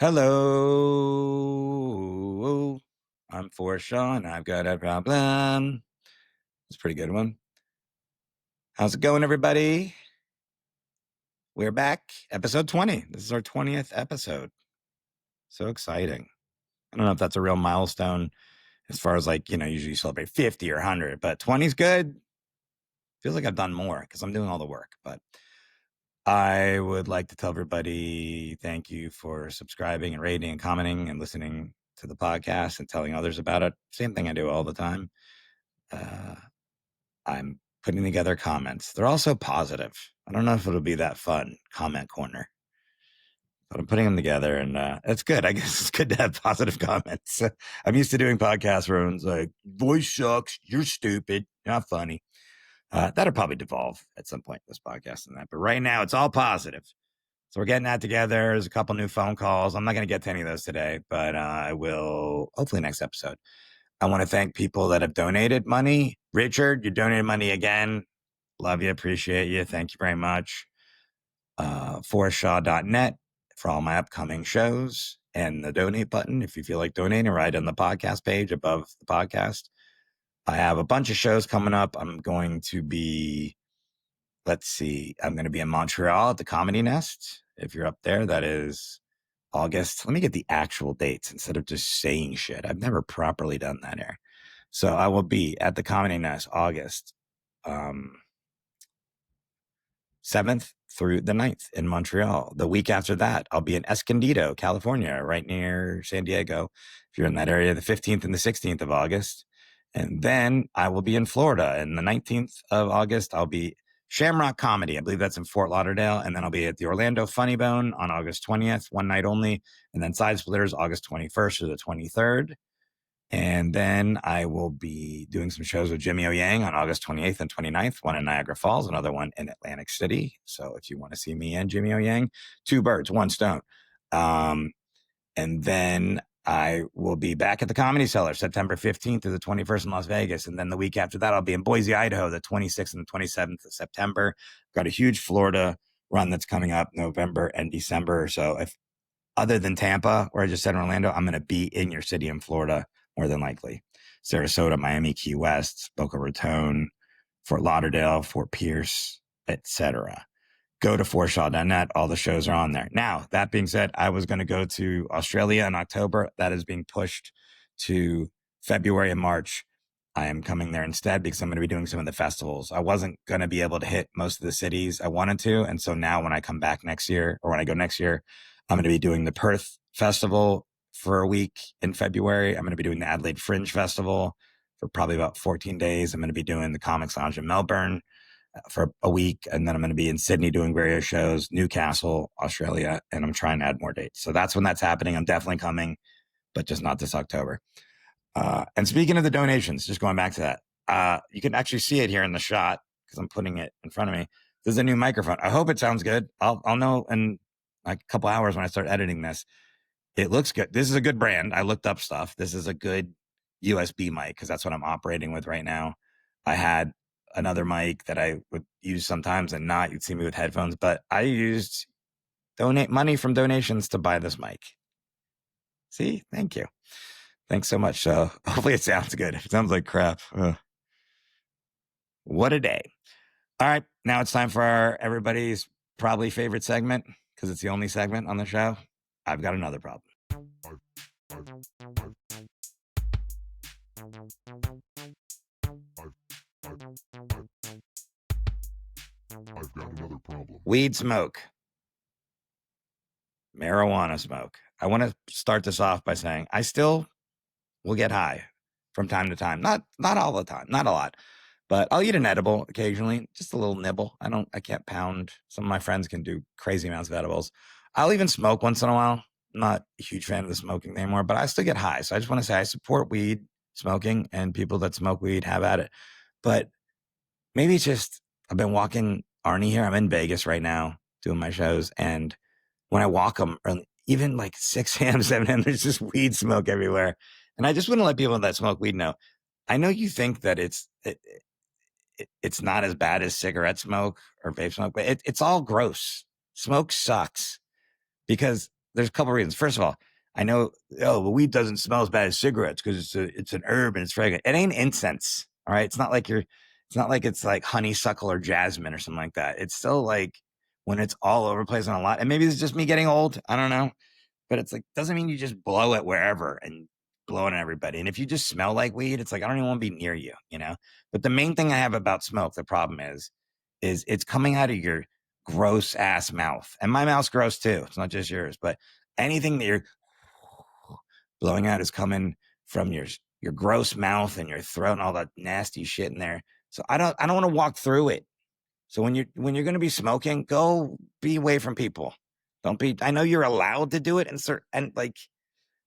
Hello, I'm Forrest, and I've got a problem. It's a pretty good one. How's it going, everybody? We're back, episode 20. This is our 20th episode. So exciting. I don't know if that's a real milestone as far as usually you celebrate 50 or 100, but 20 is good. Feels like I've done more because I'm doing all the work, but I would like to tell everybody thank you for subscribing and rating and commenting and listening to the podcast and telling others about it. Same thing I do all the time. I'm putting together comments. They're also positive. I don't know if it'll be that fun, comment corner, but I'm putting them together and it's good. I guess it's good to have positive comments. I'm used to doing podcasts where everyone's like, voice sucks, you're stupid, not funny. That'll probably devolve at some point, this podcast and that. But right now, it's all positive. So we're getting that together. There's a couple new phone calls. I'm not going to get to any of those today, but I will hopefully next episode. I want to thank people that have donated money. Richard, you donated money again. Love you. Appreciate you. Thank you very much. ForrestShaw.net for all my upcoming shows and the donate button. If you feel like donating, right on the podcast page above the podcast. I have a bunch of shows coming up. I'm going to be in Montreal at the Comedy Nest. If you're up there, that is August. Let me get the actual dates instead of just saying shit. I've never properly done that here. So I will be at the Comedy Nest August 7th through the 9th in Montreal. The week after that, I'll be in Escondido, California, right near San Diego. If you're in that area, the 15th and the 16th of August. And then I will be in Florida. And the 19th of August, I'll be Shamrock Comedy. I believe that's in Fort Lauderdale. And then I'll be at the Orlando Funny Bone on August 20th, one night only. And then Side Splitters, August 21st or the 23rd. And then I will be doing some shows with Jimmy O Yang on August 28th and 29th, one in Niagara Falls, another one in Atlantic City. So if you want to see me and Jimmy O Yang, two birds, one stone. And then I will be back at the Comedy Cellar September 15th to the 21st in Las Vegas. And then the week after that, I'll be in Boise, Idaho, the 26th and the 27th of September. Got a huge Florida run that's coming up November and December. So if other than Tampa, where I just said Orlando, I'm going to be in your city in Florida more than likely. Sarasota, Miami, Key West, Boca Raton, Fort Lauderdale, Fort Pierce, etc. Go to ForrestShaw.net. All the shows are on there. Now, that being said, I was going to go to Australia in October. That is being pushed to February and March. I am coming there instead because I'm going to be doing some of the festivals. I wasn't going to be able to hit most of the cities I wanted to. And so now when I come back next year, or when I go next year, I'm going to be doing the Perth Festival for a week in February. I'm going to be doing the Adelaide Fringe Festival for probably about 14 days. I'm going to be doing the Comics Lounge in Melbourne for a week. And then I'm going to be in Sydney doing various shows, Newcastle, Australia, and I'm trying to add more dates. So that's when that's happening. I'm definitely coming, but just not this October. And speaking of the donations, just going back to that, you can actually see it here in the shot because I'm putting it in front of me. There's a new microphone. I hope it sounds good. I'll know in like a couple hours when I start editing this. It looks good. This is a good brand. I looked up stuff. This is a good USB mic because that's what I'm operating with right now. I had another mic that I would use sometimes and not. You'd see me with headphones, but I used money from donations to buy this mic. See, thank you. Thanks so much. So hopefully it sounds good. If it sounds like crap, what a day. All right. Now it's time for everybody's probably favorite segment because it's the only segment on the show. I've got another problem. I've got another problem. Weed smoke. Marijuana smoke. I want to start this off by saying I still will get high from time to time. Not all the time, not a lot, but I'll eat an edible occasionally, just a little nibble. I can't pound. Some of my friends can do crazy amounts of edibles. I'll even smoke once in a while. I'm not a huge fan of the smoking thing anymore, but I still get high. So I just want to say I support weed smoking and people that smoke weed have at it. But maybe it's just, I've been walking Arnie here. I'm in Vegas right now doing my shows. And when I walk them, even like 6 a.m., 7 a.m., there's just weed smoke everywhere. And I just want to let people that smoke weed know. I know you think that it's not as bad as cigarette smoke or vape smoke, but it's all gross. Smoke sucks because there's a couple reasons. First of all, I know, well, weed doesn't smell as bad as cigarettes because it's an herb and it's fragrant. It ain't incense. All right. It's not like it's like honeysuckle or jasmine or something like that. It's still like when it's all over the place on a lot. And maybe it's just me getting old. I don't know. But it's like, doesn't mean you just blow it wherever and blow it on everybody. And if you just smell like weed, it's like, I don't even want to be near you, you know? But the main thing I have about smoke, the problem is it's coming out of your gross ass mouth. And my mouth's gross too. It's not just yours, but anything that you're blowing out is coming from your gross mouth and your throat and all that nasty shit in there. So I don't want to walk through it. So when you're going to be smoking, go be away from people. Don't be. I know you're allowed to do it and like,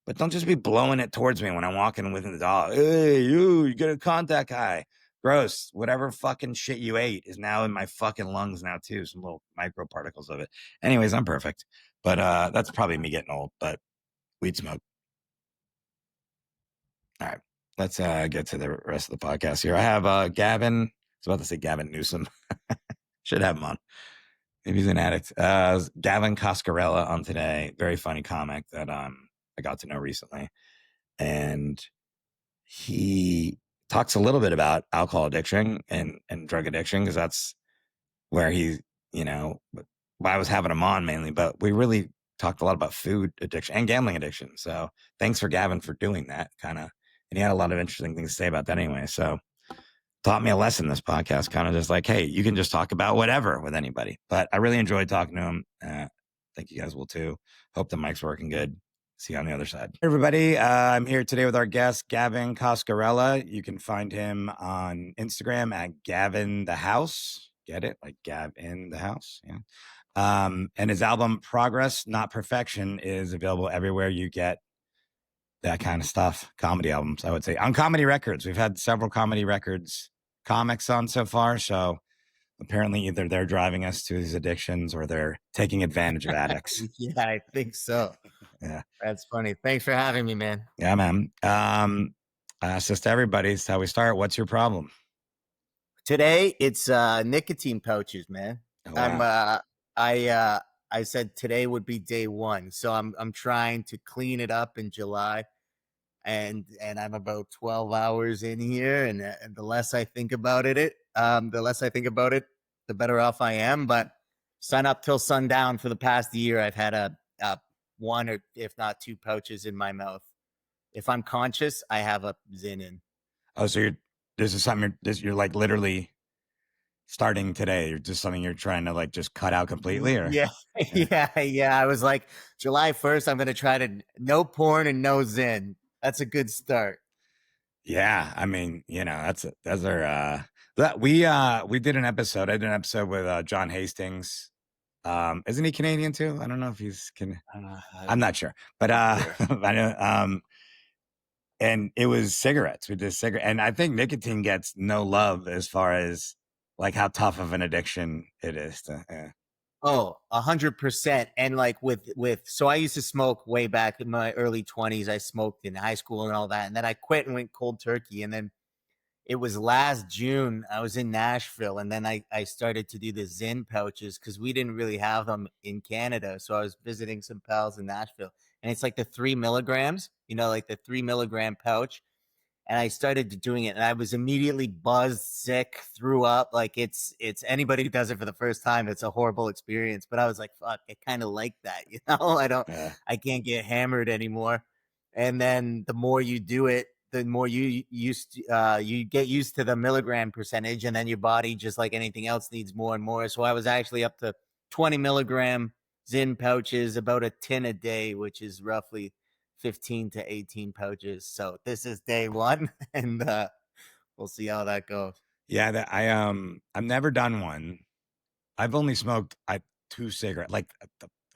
but don't just be blowing it towards me when I'm walking with the dog. Hey, you get a contact high. Gross. Whatever fucking shit you ate is now in my fucking lungs now too. Some little microparticles of it. Anyways, I'm perfect. But that's probably me getting old. But weed smoke. All right. Let's get to the rest of the podcast here. I have Gavin. I was about to say Gavin Newsom. Should have him on. Maybe he's an addict. Gavin Coscarella on today. Very funny comic that I got to know recently. And he talks a little bit about alcohol addiction and drug addiction because that's where he, I was having him on mainly, but we really talked a lot about food addiction and gambling addiction. So thanks for Gavin for doing that kind of. And he had a lot of interesting things to say about that anyway. So taught me a lesson, this podcast, kind of just like, hey, you can just talk about whatever with anybody. But I really enjoyed talking to him. Think you guys will too. Hope the mic's working good. See you on the other side. Hey everybody, I'm here today with our guest, Gavin Coscarella. You can find him on Instagram at Gavin the House. Get it? Like Gav in the House. Yeah. And his album Progress, Not Perfection is available everywhere you get that kind of stuff. Comedy albums, I would say. On Comedy Records. We've had several Comedy Records comics on so far. So apparently either they're driving us to these addictions or they're taking advantage of addicts. Yeah, I think so. Yeah. That's funny. Thanks for having me, man. Yeah, man. So to everybody, it's how we start. What's your problem? Today it's nicotine pouches, man. Oh, wow. I said today would be day one. So I'm trying to clean it up in July. And I'm about 12 hours in here, and the less I think about it, the better off I am. But sun up till sundown for the past year, I've had a one or if not two pouches in my mouth. If I'm conscious, I have a Zin in. Oh, so this is something you're like literally starting today. You're just something you're trying to like just cut out completely, or yeah. I was like, July 1st, I'm gonna try to no porn and no Zin. That's a good start. Yeah, I mean, those are that we did an episode. I did an episode with John Hastings. Isn't he Canadian too? I don't know if he's I'm not sure, but I know. And it was cigarettes. We did cigarette, and I think nicotine gets no love as far as like how tough of an addiction it is. Oh, 100%. And like so I used to smoke way back in my early 20s. I smoked in high school and all that. And then I quit and went cold turkey. And then it was last June, I was in Nashville. And then I started to do the Zin pouches because we didn't really have them in Canada. So I was visiting some pals in Nashville. And it's like the 3 milligrams, like the 3 milligram pouch. And I started doing it, and I was immediately buzzed, sick, threw up. Like it's anybody who does it for the first time, it's a horrible experience. But I was like, fuck, I kind of like that, I can't get hammered anymore. And then the more you do it, the more you get used to the milligram percentage, and then your body, just like anything else, needs more and more. So I was actually up to 20 milligram Zin pouches, about a tin a day, which is roughly 15 to 18 pouches. So this is day one, and we'll see how that goes. Yeah, I've never done one. I've only smoked 2 cigarettes, like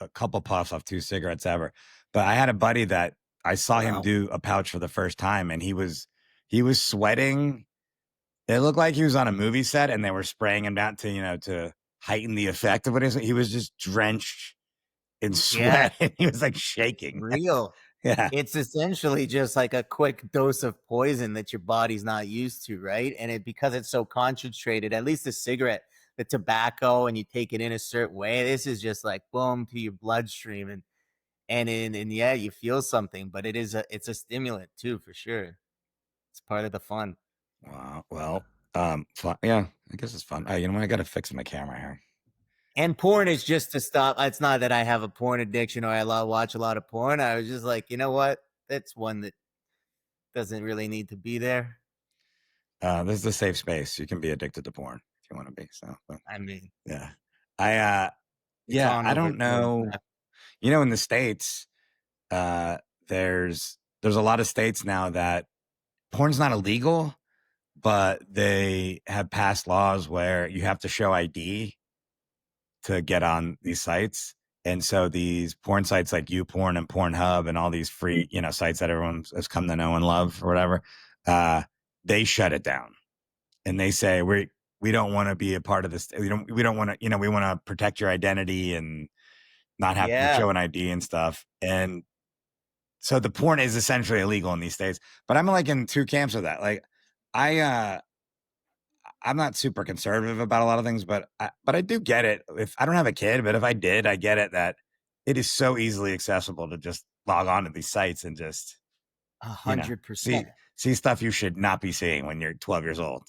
a couple puffs off 2 cigarettes ever. But I had a buddy that I saw him do a pouch for the first time, and he was sweating. It looked like he was on a movie set, and they were spraying him out to heighten the effect of what he was just drenched in sweat. Yeah. And he was like shaking. Real. Yeah. It's essentially just like a quick dose of poison that your body's not used to, right? And because it's so concentrated, at least the cigarette, the tobacco, and you take it in a certain way, this is just like boom to your bloodstream. And and yeah, you feel something, but it's a stimulant too, for sure. It's part of the fun. Wow. Well, fun. Yeah, I guess it's fun. You know what? I got to fix my camera here. And porn is just to stop. It's not that I have a porn addiction or watch a lot of porn. I was just like, you know what? That's one that doesn't really need to be there. This is a safe space. You can be addicted to porn if you want to be. So, but, I mean, yeah. I it's yeah, on I over don't know. here. You know, in the States, uh, there's a lot of states now that porn's not illegal, but they have passed laws where you have to show ID to get on these sites. And so these porn sites like YouPorn and Pornhub and all these free, sites that everyone has come to know and love or whatever, they shut it down and they say we don't want to be a part of this. We don't want to, we want to protect your identity and not have to Yeah, show an ID and stuff. And so the porn is essentially illegal in these states. But I'm like in two camps of that. Like I I'm not super conservative about a lot of things, but I do get it. If I don't have a kid, but if I did, I get it that it is so easily accessible to just log on to these sites and just, a you know, hundred see percent. see stuff you should not be seeing when you're 12 years old.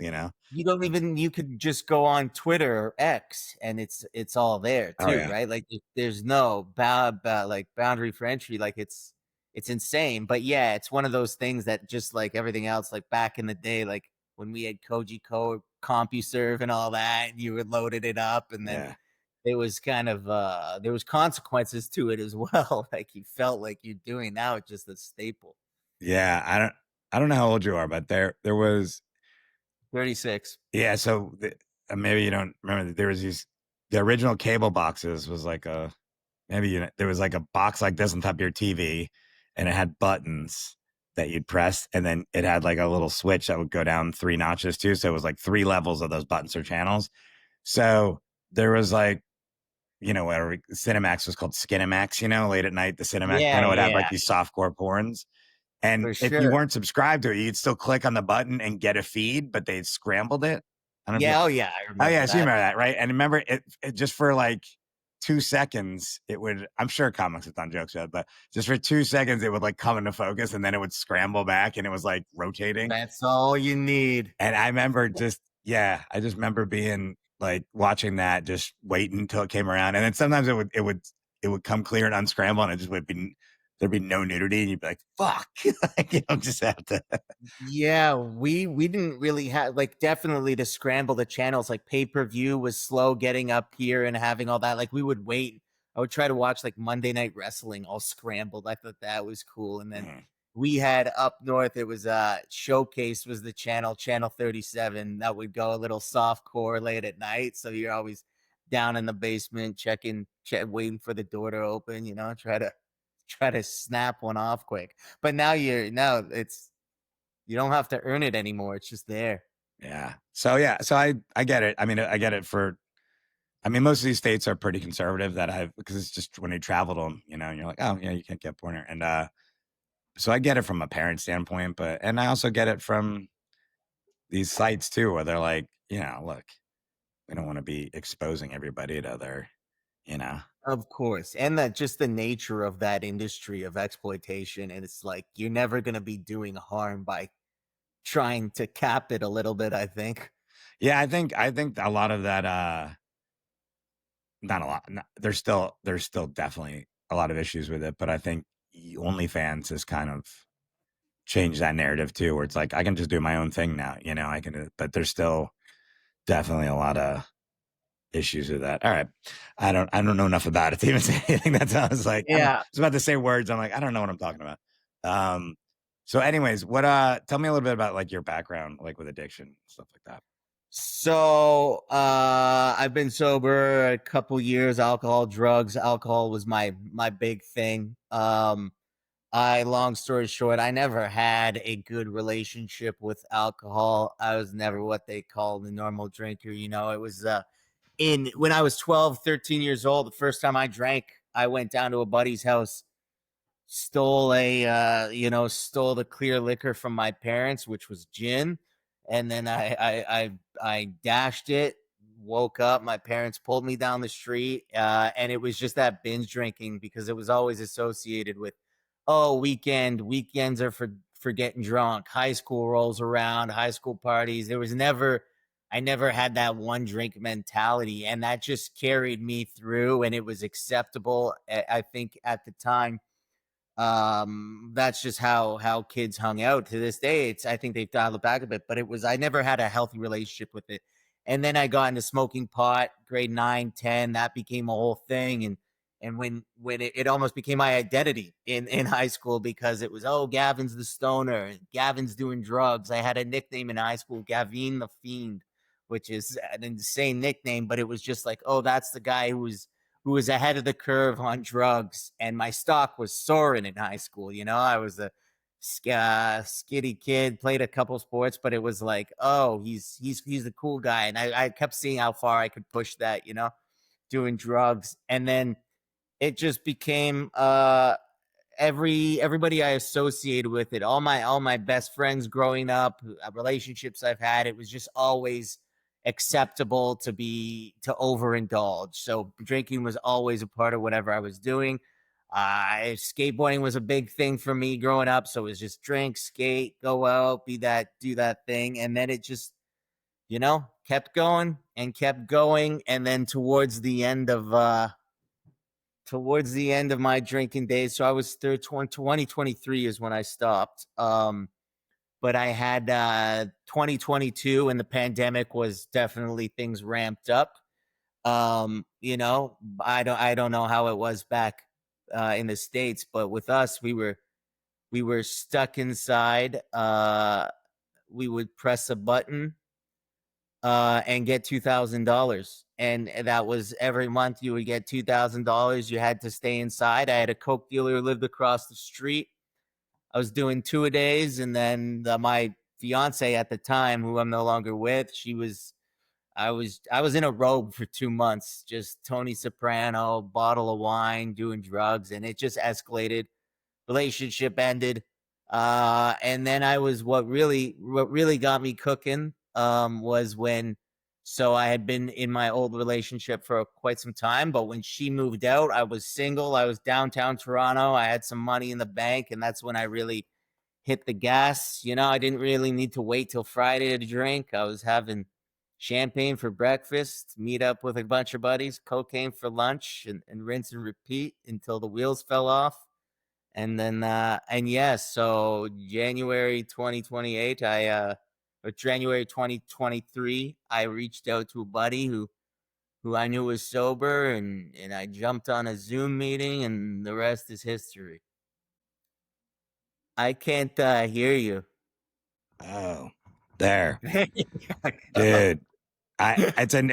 You don't even you could just go on Twitter or X and it's all there Oh too, yeah. right? Like there's no like boundary for entry. Like it's insane. But yeah, it's one of those things that just like everything else, like back in the day, like when we had Koji CompuServe and all that, and you would loaded it up, and then Yeah. it was kind of there was consequences to it as well. Like you felt like you're doing. Now it's just a staple. Yeah. I don't know how old you are, but there was 36. yeah, so maybe you don't remember that there was the original cable boxes was like a maybe there was like a box like this on top of your TV, and it had buttons that you'd press, and then it had like a little switch that would go down three notches too. So it was like three levels of those buttons or channels. So there was like, whatever Cinemax was called Skinemax, late at night, the Cinemax Yeah, channel would have yeah, like these softcore porns. And for if you sure. weren't subscribed to it, you'd still click on the button and get a feed, but they'd scrambled it. I don't know. Yeah, oh yeah, I Oh remember yeah, so you that. remember that, right? And remember it just for like 2 seconds, it would. I'm sure comics have done jokes about it, but just for 2 seconds, it would like come into focus, and then it would scramble back, and it was like rotating. That's all you need. And I remember I just remember being like watching that, just waiting until it came around, and then sometimes it would come clear and unscramble, and it just would be there'd be no nudity, and you'd be like, "Fuck!" Like, just have to. Yeah, we didn't really have like definitely to scramble the channels. Like pay-per-view was slow getting up here and having all that. Like we would wait. I would try to watch like Monday Night Wrestling all scrambled. I thought that was cool. And then Mm, we had up north, it was Showcase was the channel 37 that would go a little soft core late at night. So you're always down in the basement waiting for the door to open, try to snap one off quick. But now it's you don't have to earn it anymore. It's just there. So I get it. I mean, I get it for. I mean, most of these states are pretty conservative because it's just when you travel to them, and you're like, oh yeah, you can't get porn here, and so I get it from a parent standpoint, and I also get it from these sites too, where they're like, look, we don't want to be exposing everybody to you know, Of course. And that just the nature of that industry of exploitation. And it's like you're never gonna be doing harm by trying to cap it a little bit, I think. yeah, I think a lot of that, not a lot. There's still definitely a lot of issues with it, but I think OnlyFans has kind of changed that narrative too, where it's like I can just do my own thing now, I can, but there's still definitely a lot of issues with that. All right. I don't know enough about it to even say anything. That sounds like I Yeah. was about to say words. I'm like, I don't know what I'm talking about. So anyways, tell me a little bit about like your background, like with addiction, stuff like that. So I've been sober a couple years, drugs. Alcohol was my big thing. Long story short, I never had a good relationship with alcohol. I was never what they call the normal drinker. It was in when I was 12, 13 years old, the first time I drank, I went down to a buddy's house, stole the clear liquor from my parents, which was gin, and then I dashed it, woke up, my parents pulled me down the street, and it was just that binge drinking because it was always associated with, oh, weekends are for getting drunk. High school rolls around, high school parties. I never had that one drink mentality, and that just carried me through, and it was acceptable. I think at the time, that's just how kids hung out. To this day, I think they've dialed it back a bit, but I never had a healthy relationship with it. And then I got into smoking pot, grade 9, 10. That became a whole thing. And when it almost became my identity in high school, because it was, oh, Gavin's the stoner, Gavin's doing drugs. I had a nickname in high school, Gavin the Fiend, which is an insane nickname, but it was just like, oh, that's the guy who was ahead of the curve on drugs, and my stock was soaring in high school. I was a skitty kid, played a couple sports, but it was like, oh, he's the cool guy, and I kept seeing how far I could push that, doing drugs. And then it just became everybody I associated with it, all my best friends growing up, relationships I've had, it was just always acceptable to overindulge. So drinking was always a part of whatever I was doing. Skateboarding was a big thing for me growing up, so it was just drink, skate, go out, do that thing, and then it just kept going and kept going. And then towards the end of my drinking days, so I was 2023 is when I stopped. But I had 2022, and the pandemic was definitely, things ramped up. I don't know how it was back in the States, but with us, we were stuck inside. We would press a button and get $2,000. And that was every month you would get $2,000. You had to stay inside. I had a Coke dealer who lived across the street. I was doing 2-a-days, and then my fiance at the time, who I'm no longer with, I was in a robe for 2 months, just Tony Soprano, bottle of wine, doing drugs, and it just escalated. Relationship ended. And then what really got me cooking was when, so I had been in my old relationship for quite some time, but when she moved out, I was single. I was downtown Toronto. I had some money in the bank, and that's when I really hit the gas. I didn't really need to wait till Friday to drink. I was having champagne for breakfast, meet up with a bunch of buddies, cocaine for lunch, and rinse and repeat until the wheels fell off. And then, so January 2028, or January 2023, I reached out to a buddy who I knew was sober, and I jumped on a Zoom meeting, and the rest is history. I can't hear you. Oh, there, Oh. dude.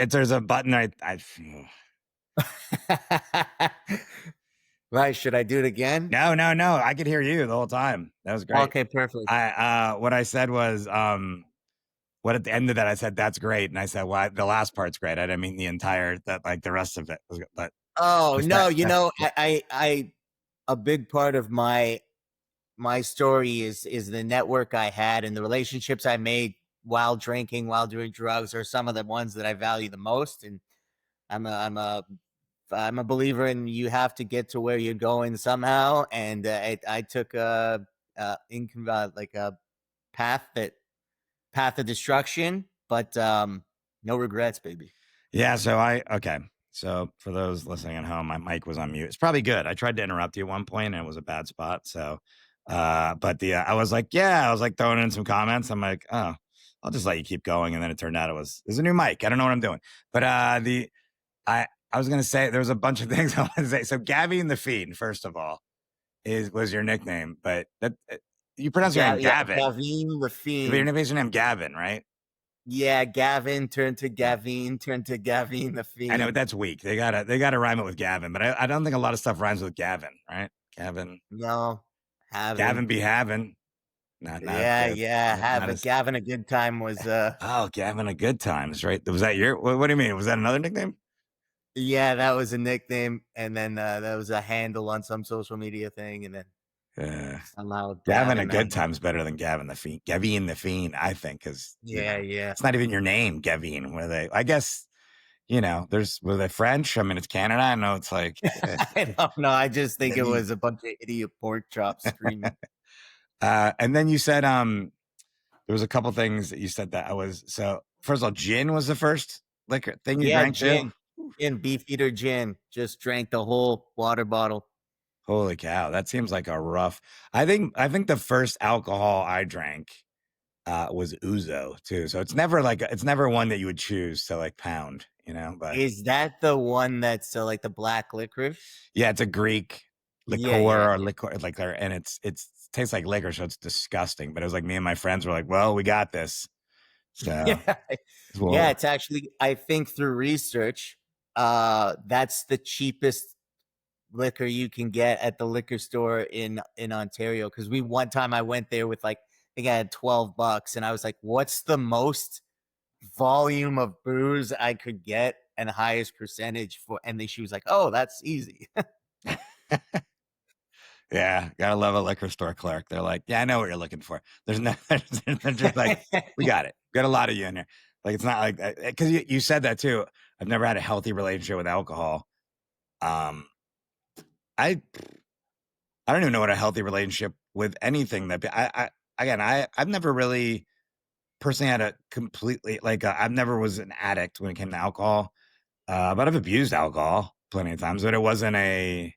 There's a button. Right. Should I do it again? No. I could hear you the whole time. That was great. Okay, perfect. What I said was, what at the end of that I said, that's great, and I said, well, the last part's great. I didn't mean the entire that, like the rest of it. But Oh no, that, I a big part of my story is the network I had and the relationships I made while drinking, while doing drugs, are some of the ones that I value the most. And I'm a believer in, you have to get to where you're going somehow. And I took like a path of destruction, but no regrets, baby. yeah. So for those listening at home, my mic was on mute. It's probably good. I tried to interrupt you at one point, and it was a bad spot. So, but I was like throwing in some comments. I'm like, oh, I'll just let you keep going. And then it turned out there's a new mic. I don't know what I'm doing. But I was going to say, there was a bunch of things I wanted to say. So Gavin the Fiend, first of all, was your nickname, but you pronounce your name Gavin. Gavin the Fiend. Your name Gavin, right? Yeah, Gavin turned to Gavin the Fiend. I know, but that's weak. They gotta rhyme it with Gavin, but I don't think a lot of stuff rhymes with Gavin, right? Gavin. No, having. Gavin be having. Not having. Gavin a good time was. Oh, Gavin a good times, right? Was that what do you mean? Was that another nickname? Yeah, that was a nickname, and then that was a handle on some social media thing, and then somehow Gavin a good time's better than Gavin the Fiend. Gavin the Fiend, I think, because yeah, it's not even your name, Gavin. I guess were they French? I mean, it's Canada. I know it's like, I don't know. I just think it then you, was a bunch of idiot pork chops screaming. and then you said, there was a couple things that you said that I was, so first of all, gin was the first liquor thing you Yeah, drank too? gin, beefeater gin. Just drank the whole water bottle. Holy cow. That seems like a rough, I think the first alcohol I drank, was ouzo too. So it's never one that you would choose to like pound, but Is that the one that's like the black licorice? yeah, it's a Greek liqueur Yeah, yeah, or liqueur, like, and it's tastes like liquor, so it's disgusting. But it was like me and my friends were like, "Well, we got this." So, yeah. Yeah, well, it's actually, I think through research, that's the cheapest liquor you can get at the liquor store in Ontario. Because we one time I went there with like, I think I had $12, and I was like, "What's the most volume of booze I could get and highest percentage for?" And then she was like, "Oh, that's easy." yeah, gotta love a liquor store clerk. They're like, "Yeah, I know what you're looking for." There's no, they're just like, "We got it. Got a lot of you in here." Like it's not like because you said that too. I've never had a healthy relationship with alcohol. Um, I I don't even know what a healthy relationship with anything that I've never really personally had a completely like I've never was an addict when it came to alcohol. But I've abused alcohol plenty of times, but it wasn't a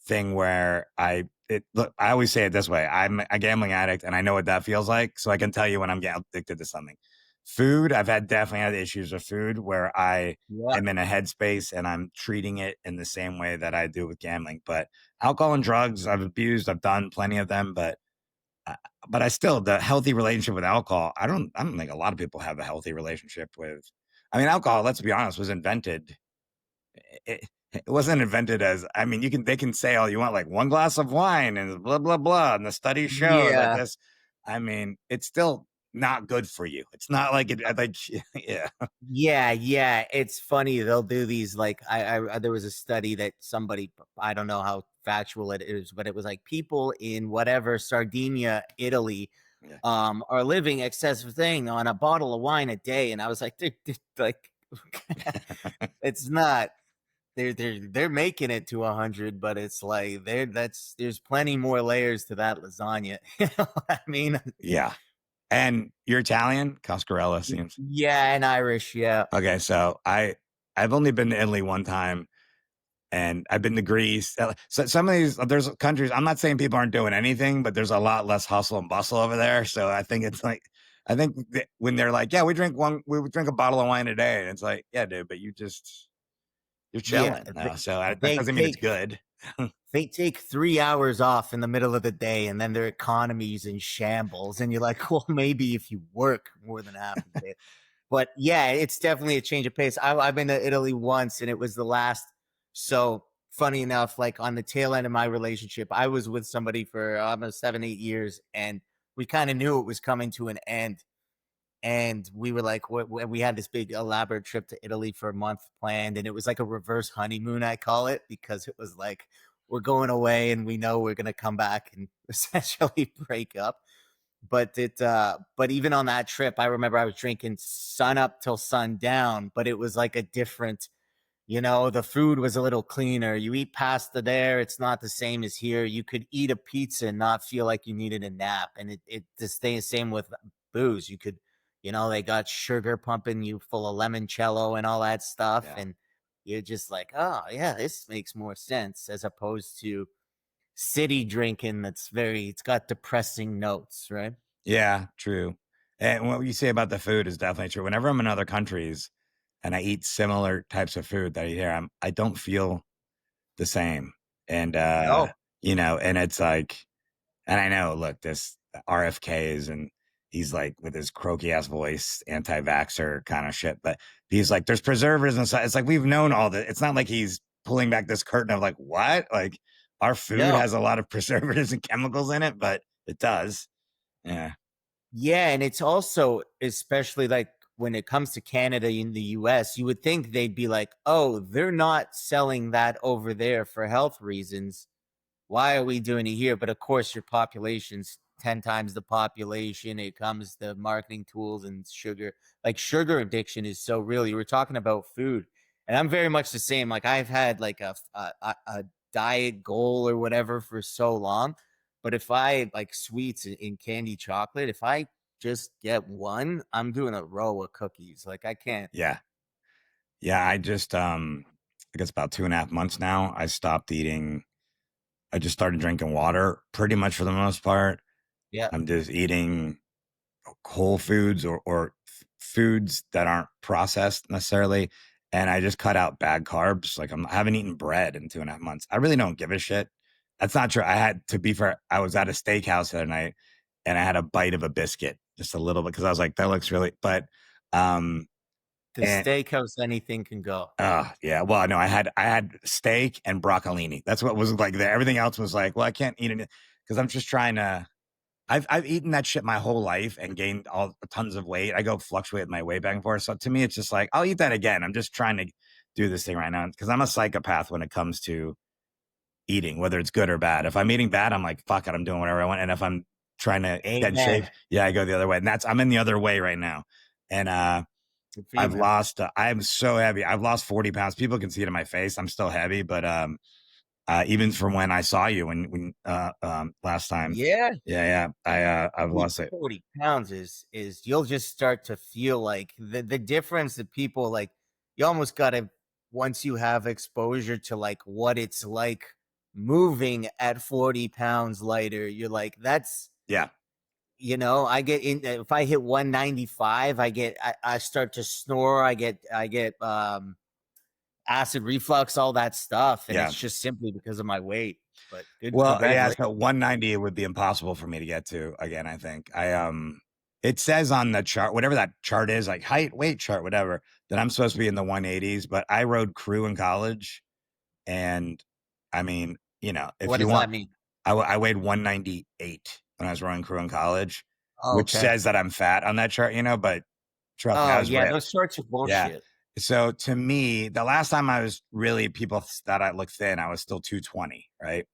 thing where look, I always say it this way. I'm a gambling addict and I know what that feels like. So I can tell you when I'm getting addicted to something. Food, I've definitely had issues with food where I Yeah. am in a headspace and I'm treating it in the same way that I do with gambling. But alcohol and drugs, I've abused, I've done plenty of them, uh, but I still, the healthy relationship with alcohol, I don't think a lot of people have a healthy relationship with, I mean, alcohol, let's be honest, was invented it wasn't invented as, I mean, they can say all you want, like one glass of wine and blah blah blah, and the studies show that Yeah. this, I mean, it's still not good for you. It's not like it like yeah. Yeah, yeah. It's funny. They'll do these like there was a study that somebody, I don't know how factual it is, but it was like people in whatever Sardinia, Italy, Yeah. are living excessive thing on a bottle of wine a day. And I was like, like it's not. They're making it to 100, but it's like there's plenty more layers to that lasagna. You know what I mean? Yeah. And you're Italian? Coscarella seems. Yeah, and Irish. Yeah. Okay, so I've only been to Italy one time and I've been to Greece. So some of these, there's countries, I'm not saying people aren't doing anything, but there's a lot less hustle and bustle over there. So I think it's like, I think when they're like, yeah, we drink a bottle of wine a day. And it's like, yeah, dude, but you're Yeah, chilling. So that they doesn't mean it's take good. they take 3 hours off in the middle of the day, and then their economy's in shambles. And you're like, well, maybe if you work more than half the day. But yeah, it's definitely a change of pace. I've been to Italy once, and it was the last. So funny enough, like on the tail end of my relationship, I was with somebody for almost 7, 8 years, and we kind of knew it was coming to an end. And we were like, we had this big elaborate trip to Italy for a month planned, and it was like a reverse honeymoon, I call it, because it was like we're going away and we know we're gonna come back and essentially break up. But even on that trip, I remember I was drinking sun up till sundown, but it was like a different, the food was a little cleaner. You eat pasta there, it's not the same as here. You could eat a pizza and not feel like you needed a nap. And it the same with booze. You could, they got sugar pumping you full of limoncello and all that stuff. Yeah. And you're just like, oh yeah, this makes more sense as opposed to city drinking it's got depressing notes, right? Yeah, true. And what you say about the food is definitely true. Whenever I'm in other countries and I eat similar types of food that I eat here, I don't feel the same. And, No. and it's like, and I know, look, this RFKs and he's like with his croaky ass voice, anti-vaxxer kind of shit. But he's like, there's preservatives and stuff. It's like we've known all that. It's not like he's pulling back this curtain of like, what? Like our food No. has a lot of preservatives and chemicals in it, but it does. Yeah. Yeah, and it's also, especially like when it comes to Canada in the US, you would think they'd be like, oh, they're not selling that over there for health reasons. Why are we doing it here? But of course, your population's 10 times the population. It comes to marketing tools and sugar. Like sugar addiction is so real. You were talking about food. And I'm very much the same. Like I've had like a diet goal or whatever for so long, but if I like sweets and candy chocolate, if I just get one, I'm doing a row of cookies. Like I can't. Yeah. Yeah. I just, I guess about 2.5 months now, I stopped eating. I just started drinking water pretty much for the most part. Yeah. I'm just eating whole foods or foods that aren't processed necessarily. And I just cut out bad carbs. Like I haven't eaten bread in 2.5 months. I really don't give a shit. That's not true. I had, to be fair, I was at a steakhouse the other night and I had a bite of a biscuit, just a little bit, because I was like, that looks really, but, um, The and steakhouse, anything can go. yeah. Well, no, I had steak and broccolini. That's what was like there. Everything else was like, well, I can't eat it because I'm just trying to. I've eaten that shit my whole life and gained all tons of weight. I go fluctuate my weight back and forth. So to me, it's just like I'll eat that again. I'm just trying to do this thing right now because I'm a psychopath when it comes to eating, whether it's good or bad. If I'm eating bad, I'm like, fuck it, I'm doing whatever I want. And if I'm trying to get in shape, Amen. yeah, I go the other way. And I'm in the other way right now. And Good for you, I've man. lost. I'm so heavy. I've lost 40 pounds. People can see it in my face. I'm still heavy, but even from when I saw you when last time, Yeah. yeah, I've Dude, lost it. 40 pounds is you'll just start to feel like the difference that people like you almost gotta once you have exposure to like what it's like moving at 40 pounds lighter, you're like, that's Yeah, I get in if I hit 195, I start to snore, I get acid reflux, all that stuff, and yeah. it's just simply because of my weight. But good Well, yeah. congratulations. So 190 would be impossible for me to get to again. I think it says on the chart, whatever that chart is, like height, weight chart, whatever, that I'm supposed to be in the 180s. But I rode crew in college, and I mean, if What you does want, that mean? I weighed 198 when I was running crew in college, Oh, which okay. says that I'm fat on that chart, but trust me, I Oh, was yeah, ripped. those sorts of Yeah. bullshit. So to me, the last time I was really people that I looked thin, I was still 220, right?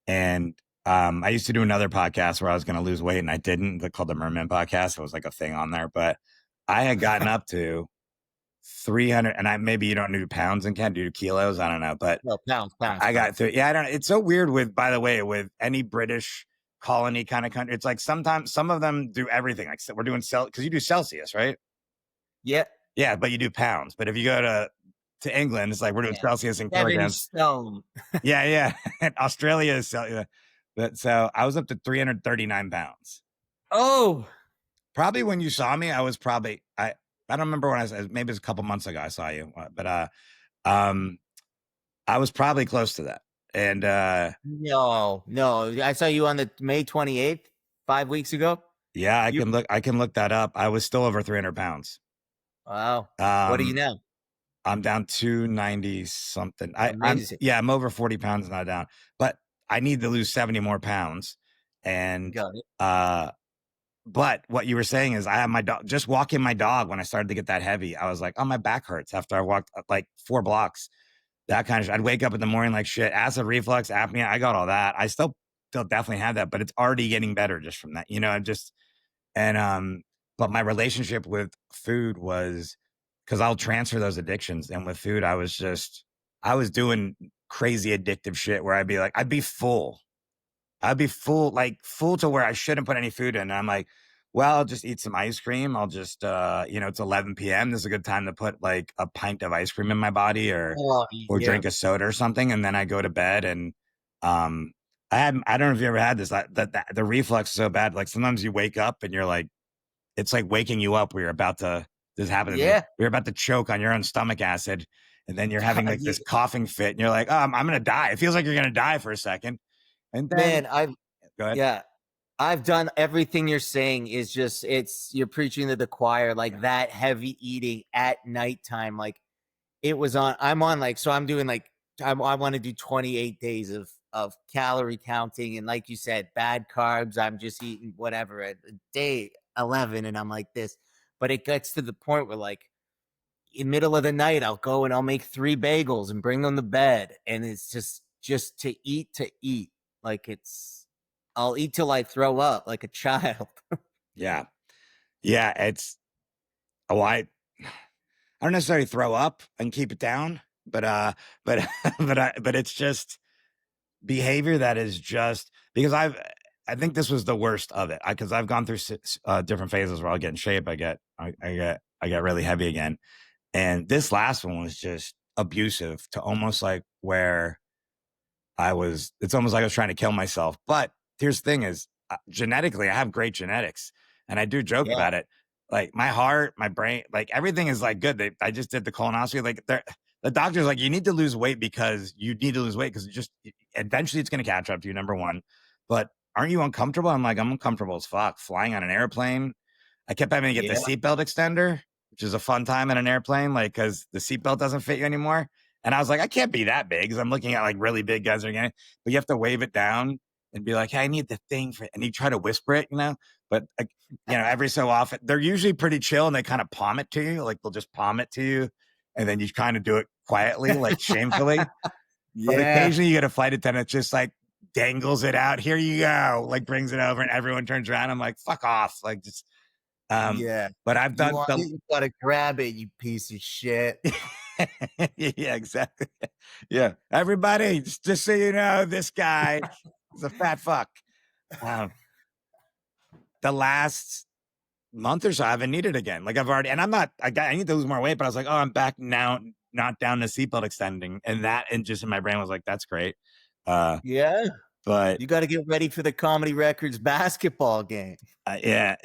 And I used to do another podcast where I was going to lose weight and I didn't, called the Merman podcast. It was like a thing on there, but I had gotten up to 300, and maybe you don't do pounds and can't do kilos. I don't know, but No, pounds, pounds, I got pounds. through. Yeah, I don't. It's so weird by the way, with any British colony kind of country. It's like sometimes some of them do everything. Like we're doing because you do Celsius, right? Yeah, Yeah, but you do pounds. But if you go to England, it's like we're doing yeah. Celsius and 70 kilograms. stone. Yeah, yeah. And Australia is but so I was up to 339 pounds. Oh, Probably when you saw me, I was probably I don't remember when I was maybe it was a couple months ago I saw you, but um I was probably close to that. And no, no. I saw you on the May 28th, 5 weeks ago. yeah, You, I can look that up. I was still over 300 pounds. wow. What are you Um now? I'm down 290 something. Amazing. I'm over 40 pounds now down, but I need to lose 70 more pounds. And Got it. but what you were saying is I have my dog just walking my dog when I started to get that heavy. I was like, oh, my back hurts after I walked like 4 blocks. That kind of shit. I'd wake up in the morning like shit, acid reflux, apnea. I got all that. I still definitely have that, but it's already getting better just from that. I just and but my relationship with food was because I'll transfer those addictions. And with food, I was doing crazy addictive shit where I'd be full. I'd be full, like full to where I shouldn't put any food in. And I'm like, well, I'll just eat some ice cream. I'll just, it's 11 p.m. This is a good time to put like a pint of ice cream in my body Oh, or yeah. drink a soda or something. And then I go to bed and, um, I don't know if you ever had this, that the reflux is so bad. Like sometimes you wake up and you're like, it's like waking you up where you're about to, this happened to me. Yeah. You're about to choke on your own stomach acid. And then you're having like Yeah. this coughing fit and you're like, oh, I'm going to die. It feels like you're going to die for a second. And then Man, I've go ahead. yeah. I've done everything you're saying is just you're preaching to the choir, like that heavy eating at nighttime. Like I'm on like so I'm doing like I want to do 28 days of calorie counting, and like you said, bad carbs. I'm just eating whatever at day 11, and I'm like this. But it gets to the point where like in middle of the night, I'll go and I'll make 3 bagels and bring them to bed, and it's just to eat to eat. Like I'll eat till I throw up like a child. Yeah. Yeah. Oh, I don't necessarily throw up and keep it down, but but it's just behavior that is just because I think this was the worst of it because I've gone through different phases where I'll get in shape, I get really heavy again, and this last one was just abusive to almost like where it's almost like I was trying to kill myself. But here's the thing is genetically, I have great genetics and I do joke Yeah, about it. Like my heart, my brain, like everything is like good. I just did the colonoscopy. Like the doctor's like, you need to lose weight because you need to lose weight because eventually it's going to catch up to you. Number one, but aren't you uncomfortable? I'm like, I'm uncomfortable as fuck flying on an airplane. I kept having to get the yeah, seatbelt extender, which is a fun time in an airplane, like because the seatbelt doesn't fit you anymore. And I was like, I can't be that big because I'm looking at like really big guys again. But you have to wave it down and be like, hey, I need the thing for it. And you try to whisper it, But every so often, they're usually pretty chill and they kind of palm it to you. Like they'll just palm it to you. And then you kind of do it quietly, like shamefully. But yeah, occasionally you get a flight attendant just like dangles it out. Here you go. Like brings it over and everyone turns around. I'm like, fuck off. Like just, yeah. but I've You done want the, it, you gotta grab it, you piece of shit. yeah, exactly. Yeah. Everybody, just so you know, this guy is a fat fuck. Um, the last month or so, I haven't needed it again. Like I've already, and I need to lose more weight, but I was like, oh, I'm back now, not down to seatbelt extending. And just in my brain was like, that's great. Uh, Yeah. but You gotta get ready for the Comedy Records basketball game. yeah,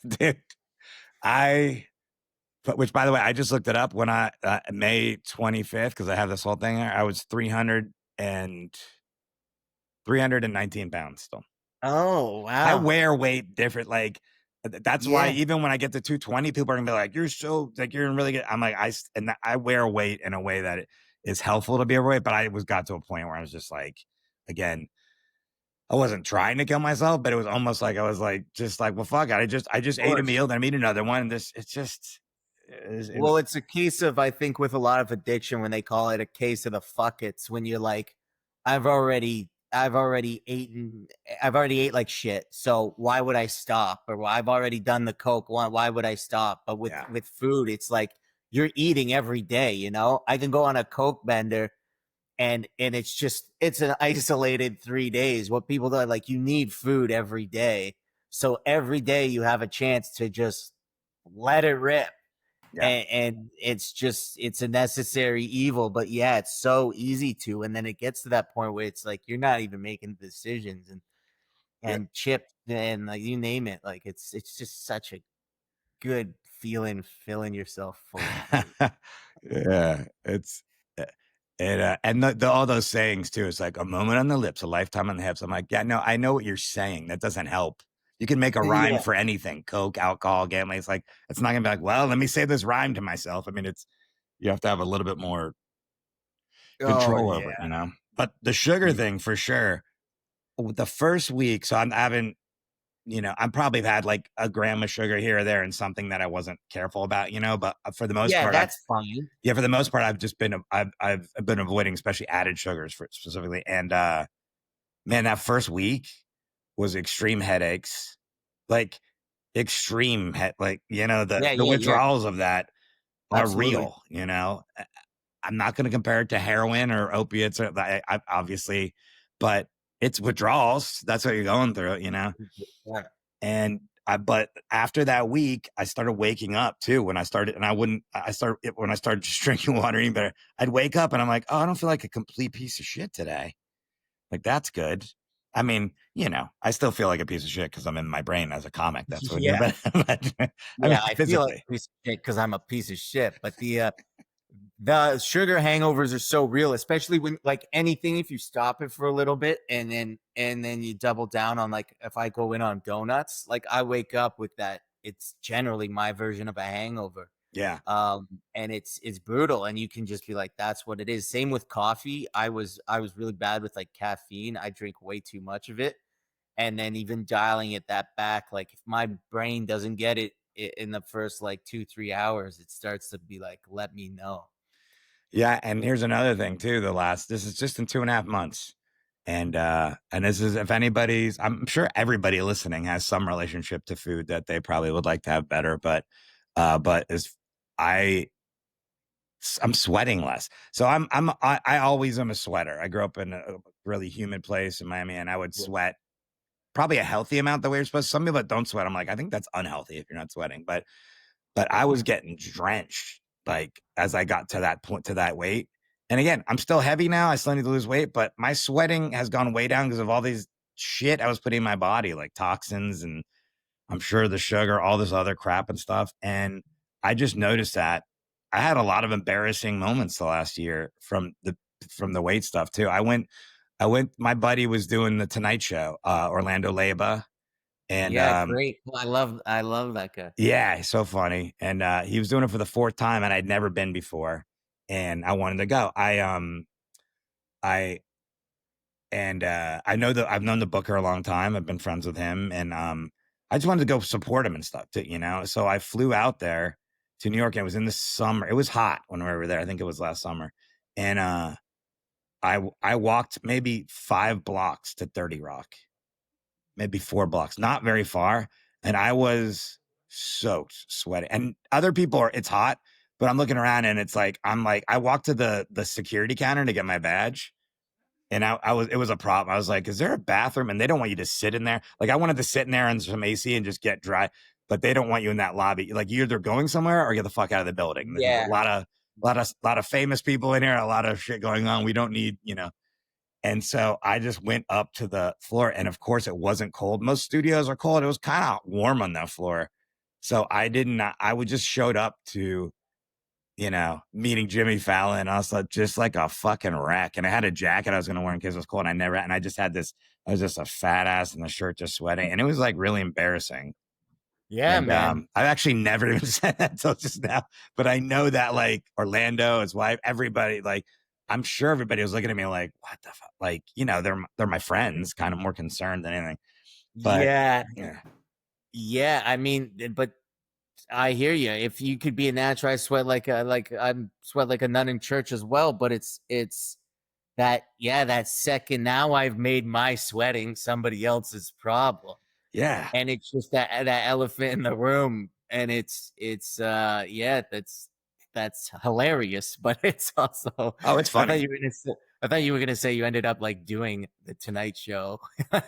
dude, I, which by the way, I just looked it up when May 25th, because I have this whole thing. I was 319 pounds still. Oh, I wow. wear weight different. Like that's why Yeah. even when I get to 220, people are gonna be like, "You're so like you're in really good." I'm like, I wear weight in a way that it is helpful to be overweight, but I was got to a point where I was just like, again, I wasn't trying to kill myself, but it was almost like I was like, just like, well, fuck it. I just Of ate a course. meal, then I eat another one. And it's just, Well, it's a case of, I think, with a lot of addiction, when they call it a case of the fuck it's, when you're like, I've already eaten, I've already ate like shit. So why would I stop? Or I've already done the coke. Why would I stop? But yeah, with food, it's like you're eating every day. I can go on a coke bender, and it's an isolated 3 days. What people do, like, you need food every day. So every day you have a chance to just let it rip, yeah. and it's a necessary evil. But yeah, it's so easy to, and then it gets to that point where it's like you're not even making decisions, Yeah. and chips and like you name it, like it's just such a good feeling, filling yourself full of food. Yeah, it's and all those sayings too. It's like a moment on the lips, a lifetime on the hips. I'm like, yeah, no, I know what you're saying. That doesn't help. You can make a rhyme Yeah. for anything: coke, alcohol, gambling. It's like it's not gonna be like, well, let me say this rhyme to myself. I mean, it's you have to have a little bit more Oh control over yeah. it. But the sugar Yeah. thing for sure. The first week, so I haven't I probably had like a gram of sugar here or there and something that I wasn't careful about. But for the most Yeah, part, that's fine. for the most part, I've just been, I've been avoiding, especially added sugars specifically. And, man, that first week was extreme headaches, like extreme like, Yeah, the yeah, yeah. withdrawals of that are Absolutely. real. I'm not going to compare it to heroin or opiates or obviously, but it's withdrawals. That's what you're going through. Yeah. And but after that week, I started waking up too. When I started, and when I started just drinking water, eating better. I'd wake up and I'm like, oh, I don't feel like a complete piece of shit today. Like that's good. I mean, I still feel like a piece of shit because I'm in my brain as a comic. That's what I do. Yeah. But I mean, Yeah, I feel like physically, a piece of shit because I'm a piece of shit. But the sugar hangovers are so real, especially when, like, anything, if you stop it for a little bit and then you double down on, like, if I go in on donuts, like, I wake up with that. It's generally my version of a hangover. yeah, And it's brutal, and you can just be like, that's what it is. Same with coffee. I was really bad with, like, caffeine. I drink way too much of it. And then even dialing it that back, like, if my brain doesn't get it in the first like 2-3 hours, it starts to be like, let me know. yeah. And here's another thing too. This is just in 2.5 months. And this is if anybody's I'm sure everybody listening has some relationship to food that they probably would like to have better. But as I I'm sweating less. So I always am a sweater. I grew up in a really humid place in Miami, and I would sweat probably a healthy amount the way you're supposed to. Some people that don't sweat, I'm like, I think that's unhealthy if you're not sweating. But I was getting drenched like as I got to that point, to that weight. And again, I'm still heavy now. I still need to lose weight, but my sweating has gone way down because of all these shit I was putting in my body, like toxins and I'm sure the sugar, all this other crap and stuff. And I just noticed that I had a lot of embarrassing moments the last year from the weight stuff too. My buddy was doing the Tonight Show, Orlando Leyba. And Yeah, great. I love that guy. yeah, he's so funny. And he was doing it for the fourth time and I'd never been before. And I wanted to go. I I know that I've known the booker a long time. I've been friends with him. And I just wanted to go support him and stuff too, you know. So I flew out there to New York and it was in the summer. It was hot when we were there. I think it was last summer. And I walked maybe 5 blocks to 30 Rock, maybe 4 blocks, not very far. And I was soaked, sweaty. And other people are, it's hot, but I'm looking around and it's like, I walked to the security counter to get my badge. And it was a problem. I was like, is there a bathroom? And they don't want you to sit in there. Like I wanted to sit in there in some AC and just get dry, but they don't want you in that lobby. Like you're either going somewhere or get the fuck out of the building. There's a Yeah. lot of famous people in here, a lot of shit going on. We don't need, you know. And so I just went up to the floor and of course it wasn't cold. Most studios are cold. It was kind of warm on that floor. So I would just showed up to, you know, meeting Jimmy Fallon. I was like, just like a fucking wreck. And I had a jacket I was going to wear in case it was cold. And I just had this, I was just a fat ass in the shirt, just sweating. And it was like really embarrassing. Yeah, And man. I've actually never even said that until just now, but I know that like Orlando, his wife, everybody, like, I'm sure everybody was looking at me like, what the fuck? Like, you know, they're my friends, kind of more concerned than anything. But Yeah. yeah, Yeah. I mean, but I hear you. If you could be a natural, I sweat like I'm sweat like a nun in church as well. But it's that second. Now I've made my sweating somebody else's problem, yeah. and it's just that elephant in the room, and yeah, that's hilarious. But it's also Oh, it's I thought funny. you were gonna say I thought you were gonna say you ended up like doing the Tonight Show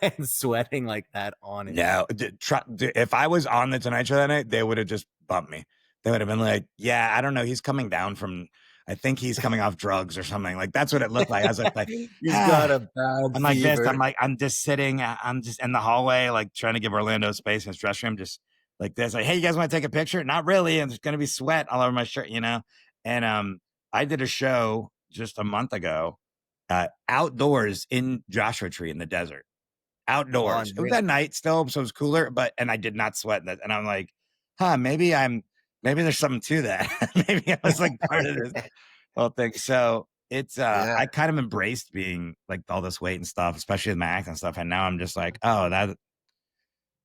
and sweating like that on it. No, if I was on the Tonight Show that night, they would have just bumped me. They would have been like, "Yeah, I don't know. He's coming down from. I think he's coming off drugs or something." Like that's what it looked like. I was like, You've got ah. a bad I'm like this. fever. I'm just sitting. I'm just in the hallway, like trying to give Orlando space in his dressing room, just like this. Like, hey, you guys want to take a picture? Not really. And there's gonna be sweat all over my shirt, you know. And I did a show just a month ago, outdoors in Joshua Tree in the desert, outdoors. It was Unreal. at night still, so it was cooler. And I did not sweat that. And I'm like, maybe there's something to that. Maybe I was like part of this whole thing. So it's Yeah, I kind of embraced being like all this weight and stuff, especially with my acting stuff. And now I'm just like, oh, that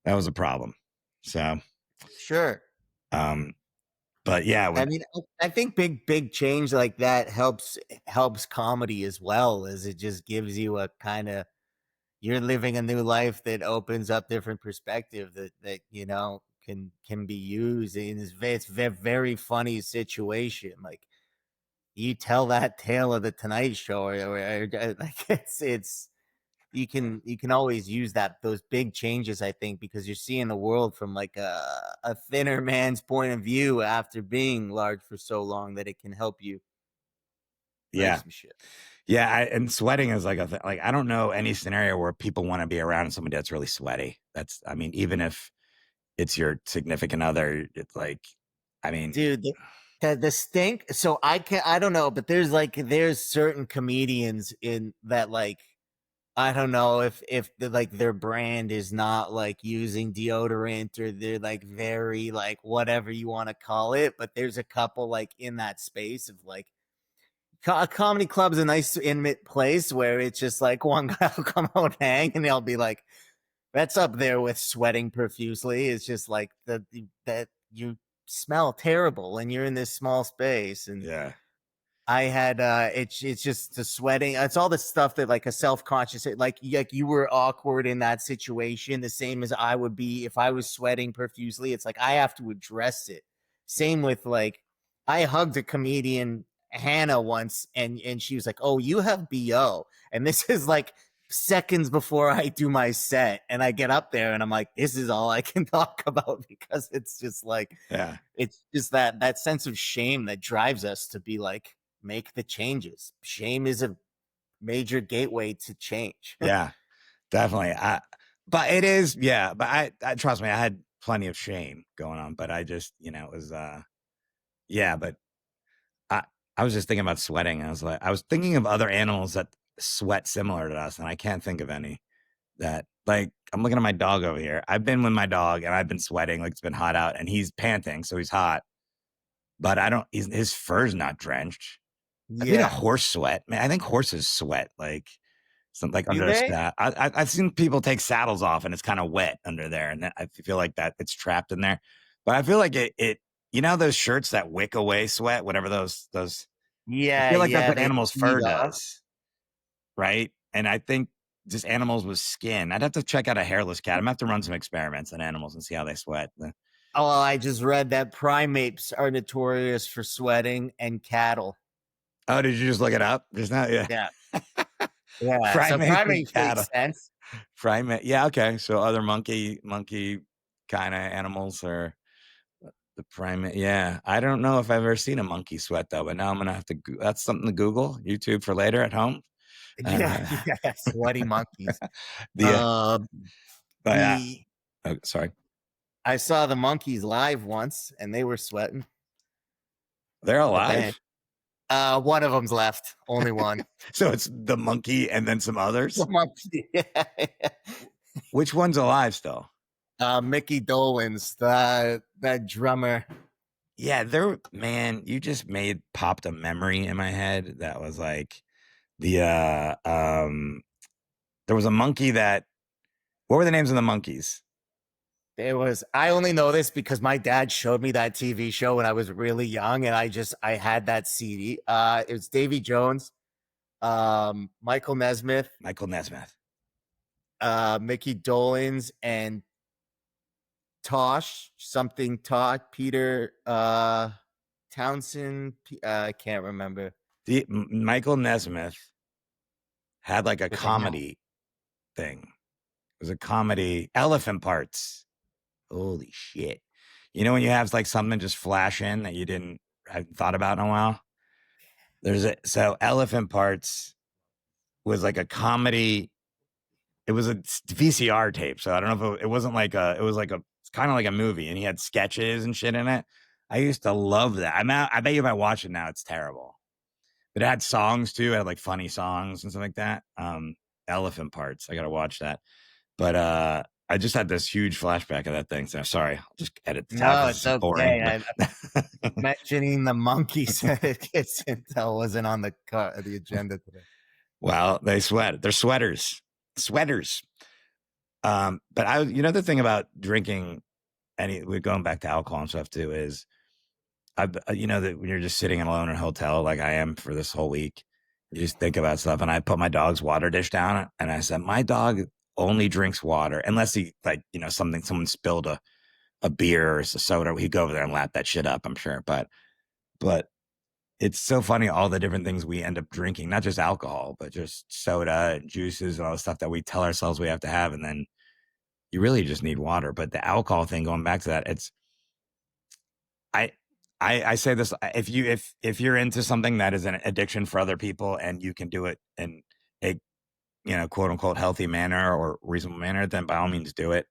was a problem. So sure. um, but yeah, I mean, I think big change like that helps comedy as well, as it just gives you a kind of you're living a new life that opens up different perspective that you know can be used in it's very funny situation. Like you tell that tale of the Tonight Show, or like it's you can always use those big changes, I think, because you're seeing the world from like a thinner man's point of view after being large for so long that it can help you break yeah, some shit. yeah. And sweating is like like I don't know any scenario where people want to be around somebody that's really sweaty. I mean, even if it's your significant other, it's like, I mean, Dude, the stink. So I don't know, but there's certain comedians in that, like, I don't know if like their brand is not like using deodorant, or they're like very like whatever you want to call it, but there's a couple like in that space of like a comedy club's a nice intimate place where it's just like one guy will come out and hang and they'll be like, that's up there with sweating profusely. It's just like that you smell terrible and you're in this small space. And yeah, I had it's just the sweating. It's all the stuff that like a self-conscious, like you were awkward in that situation, the same as I would be if I was sweating profusely. It's like I have to address it. Same with like I hugged a comedian Hannah once, and she was like, "Oh, you have BO," and this is like seconds before I do my set, and I get up there and I'm like, "This is all I can talk about," because it's just like, Yeah. it's just that sense of shame that drives us to be like, make the changes. Shame is a major gateway to change. Yeah, definitely. But it is, yeah. But I trust me, I had plenty of shame going on, but I just, it was, yeah. But I, I was just thinking about sweating. I was thinking of other animals that sweat similar to us, and I can't think of any that. Like, I'm looking at my dog over here. I've been with my dog, and I've been sweating. Like, it's been hot out, and he's panting, so he's hot. But I don't. His fur's not drenched. I've seen a Yeah. horse sweat. Man, I think horses sweat like something like Do under a they? saddle. I've seen people take saddles off and it's kind of wet under there, and I feel like that it's trapped in there. But I feel like it. Those shirts that wick away sweat, whatever those. I Yeah, feel like that's yeah. what They animals' feed fur off. does, right? And I think just animals with skin. I'd have to check out a hairless cat. I'm gonna have to run some experiments on animals and see how they sweat. Oh, I just read that primates are notorious for sweating and cattle. Oh, did you just look it up just now? Yeah. Yeah. Yeah. So Primates and primates make cattle. sense. Primate. Yeah. Okay. So other monkey kind of animals are the primate. Yeah. I don't know if I've ever seen a monkey sweat though, but now I'm gonna have to. That's something to Google. YouTube for later at home. Yeah, Uh, yeah. Sweaty monkeys. the Um, but yeah. the Oh, sorry. I saw the monkeys live once, and they were sweating They're a band. alive. One of them's left. Only one. So it's the monkey and then some The others. monkey. Yeah. Which one's alive still? Mickey Dolenz, that drummer. Yeah, man, you just popped a memory in my head that was like the there was a monkey that what were the names of the monkeys? There was. I only know this because my dad showed me that TV show when I was really young, and I had that CD. It was Davy Jones, Michael Nesmith, Michael Nesmith. Mickey Dolenz, and Peter Townsend. I can't remember Michael Nesmith had like a with an L. comedy thing. It was a comedy, elephant parts. Holy shit. You know when you have like something just flash in that you hadn't thought about in a while? So elephant parts was like a comedy. It was a VCR tape. So I don't know if it wasn't like it was it's kind of like a movie and he had sketches and shit in it. I used to love that. I bet you if I watch it now, it's terrible. But it had songs too. It had like funny songs and stuff like that. Elephant parts. I got to watch that. But I just had this huge flashback of that thing. So sorry, I'll just edit this out No, because it's this is boring. okay. Mentioning the monkeys kids intel wasn't on the agenda today. Well, they sweat. They're sweaters. Sweaters. But the thing about drinking we're going back to alcohol and stuff too is that when you're just sitting alone in a hotel like I am for this whole week, you just think about stuff. And I put my dog's water dish down and I said, my dog only drinks water unless he someone spilled a beer or a soda. He'd go over there and lap that shit up, I'm sure. But it's so funny all the different things we end up drinking, not just alcohol, but just soda and juices and all the stuff that we tell ourselves we have to have. And then you really just need water. But the alcohol thing, going back to that, I say this, if you're into something that is an addiction for other people and you can do it in a quote unquote healthy manner or reasonable manner, then by all means do it.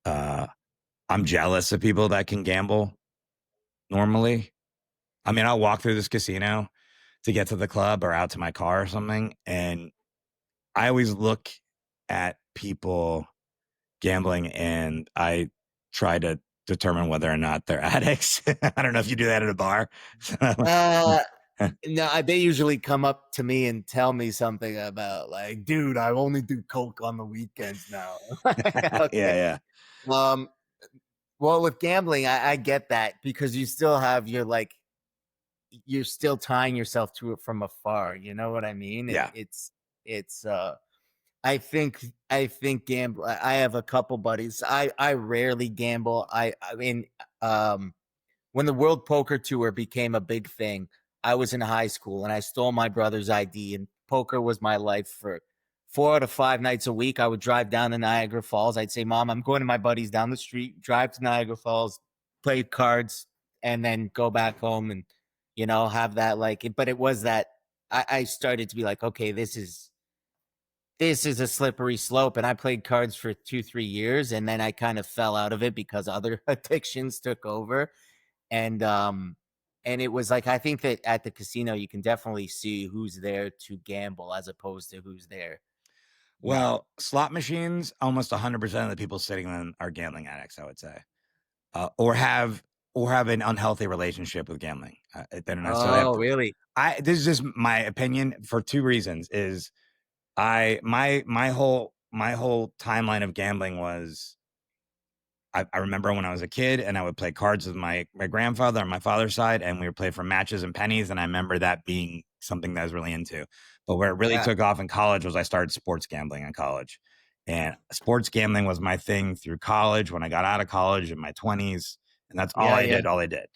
I'm jealous of people that can gamble normally. I mean, I'll walk through this casino to get to the club or out to my car or something, and I always look at people gambling and I try to determine whether or not they're addicts. I don't know if you do that at a bar. No, they usually come up to me and tell me something about like, dude, I only do coke on the weekends now. Okay. Yeah. Well, with gambling, I get that because you still have you're still tying yourself to it from afar. You know what I mean? Yeah. It's I think gamble. I have a couple buddies. I rarely gamble. I mean, when the World Poker Tour became a big thing, I was in high school and I stole my brother's ID, and poker was my life for 4 to 5 nights a week. I would drive down to Niagara Falls. I'd say, Mom, I'm going to my buddies down the street, drive to Niagara Falls, play cards, and then go back home and, have that but it was that I started to be like, okay, this is a slippery slope. And I played cards for 2-3 years, and then I kind of fell out of it because other addictions took over. And it was like, I think that at the casino you can definitely see who's there to gamble as opposed to who's there not. Well, slot machines, almost 100% of the people sitting in them are gambling addicts, I would say, or have an unhealthy relationship with gambling. They don't necessarily have Oh, to. really? This is just my opinion for two reasons. Is my whole timeline of gambling was, I remember when I was a kid and I would play cards with my grandfather on my father's side, and we would play for matches and pennies. And I remember that being something that I was really into. But where it really Yeah. took off in college was I started sports gambling in college. And sports gambling was my thing through college when I got out of college in my 20s. And that's all Yeah, I yeah. did, all I did.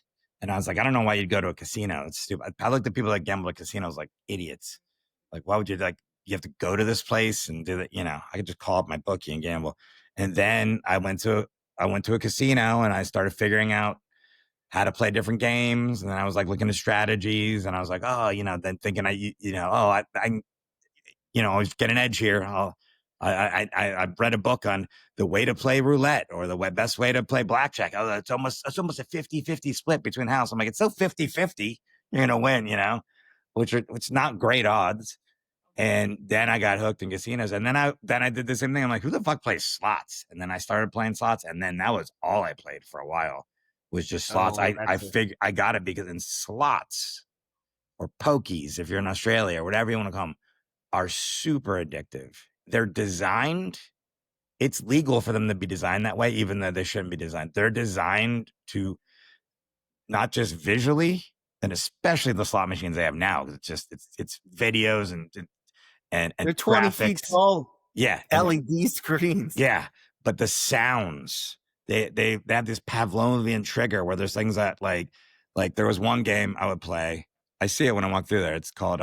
And I was like, I don't know why you'd go to a casino. It's stupid. I looked at people that gamble at casinos like idiots. Like, why would you you have to go to this place and do that? I could just call up my bookie and gamble. And then I went to a casino and I started figuring out how to play different games. And then I was like looking at strategies, and I was like, oh, then thinking I always get an edge here. I read a book on the way to play roulette or the best way to play blackjack. Oh, it's almost a 50-50 split between house. I'm like, it's so 50-50, you're going to win, which not great odds. And then I got hooked in casinos. And then I did the same thing. I'm like, who the fuck plays slots? And then I started playing slots. And then that was all I played for a while, was just slots. Oh, I figured I got it because in slots or pokies, if you're in Australia or whatever you want to call them, are super addictive. They're designed, it's legal for them to be designed that way, even though they shouldn't be designed. They're designed to not just visually, and especially the slot machines they have now, because it's videos and they're 20 feet graphics. tall. Yeah. LED screens. Yeah. But the sounds, they have this Pavlovian trigger where there's things that like there was one game I would play. I see it when I walk through there. It's called,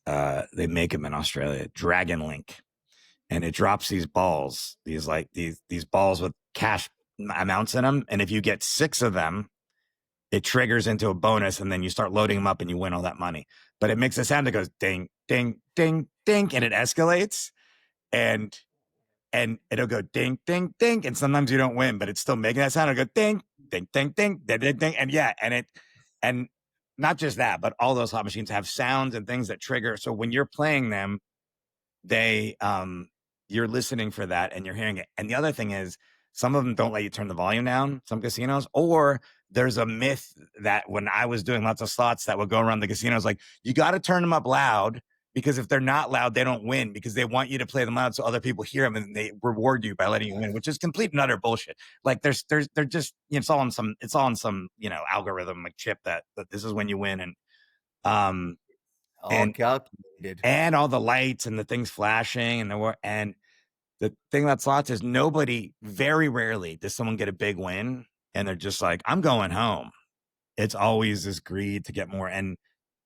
they make them in Australia, Dragon Link. And it drops these balls, these balls with cash amounts in them. And if you get 6 of them, it triggers into a bonus, and then you start loading them up and you win all that money. But it makes a sound that goes ding, ding, ding, ding, and it escalates. And it'll go ding, ding, ding. And sometimes you don't win, but it's still making that sound. It'll go ding, ding, ding, ding, ding, ding, ding. And yeah, and not just that, but all those slot machines have sounds and things that trigger. So when you're playing them, they you're listening for that and you're hearing it. And the other thing is, some of them don't let you turn the volume down, some casinos, or there's a myth that when I was doing lots of slots that would go around the casinos, like, you got to turn them up loud, because if they're not loud, they don't win, because they want you to play them loud so other people hear them and they reward you by letting you win, which is complete and utter bullshit. Like, they're just, it's all on some algorithm, like chip that this is when you win. And All and calculated. and all the lights and the things flashing and the thing about slots is, very rarely does someone get a big win and they're just like, I'm going home. It's always this greed to get more. And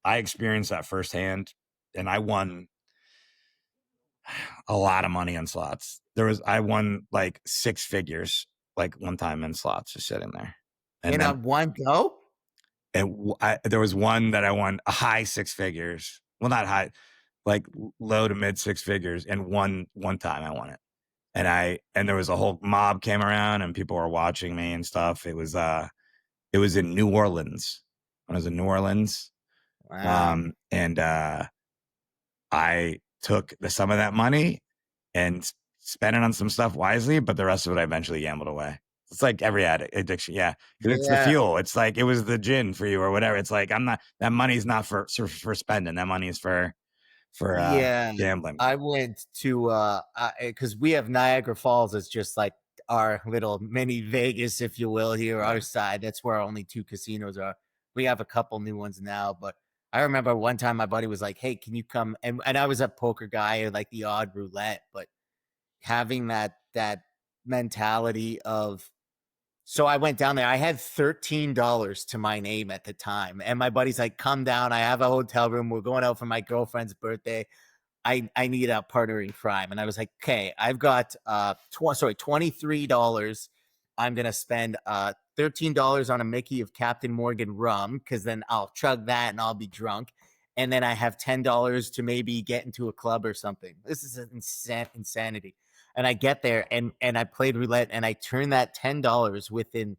I experienced that firsthand, and I won a lot of money on slots. I won like 6 figures, like one time in slots, just sitting there. And In then a one go? there was one that I won a high 6 figures. Well, not high, like low to mid 6 figures. And one time I won it. And there was a whole mob came around and people were watching me and stuff. It was in New Orleans. When I was in New Orleans. Wow. And I took some of that money and spent it on some stuff wisely, but the rest of it I eventually gambled away. It's like every addiction. Yeah. Because it's the Yeah. fuel. It's like, it was the gin for you or whatever. It's like, that money's not for spending. That money is for Yeah. gambling. I went to because we have Niagara Falls as just like our little mini Vegas, if you will, here, our side. That's where only 2 casinos are. We have a couple new ones now, but I remember one time my buddy was like, "Hey, can you come?" And I was a poker guy, or like the odd roulette, but having that mentality of So I went down there. I had $13 to my name at the time. And my buddy's like, come down. I have a hotel room. We're going out for my girlfriend's birthday. I need a partner in crime. And I was like, okay, I've got $23. I'm gonna spend $13 on a Mickey of Captain Morgan rum, because then I'll chug that and I'll be drunk. And then I have $10 to maybe get into a club or something. This is insanity. And I get there and I played roulette and I turned that $10 within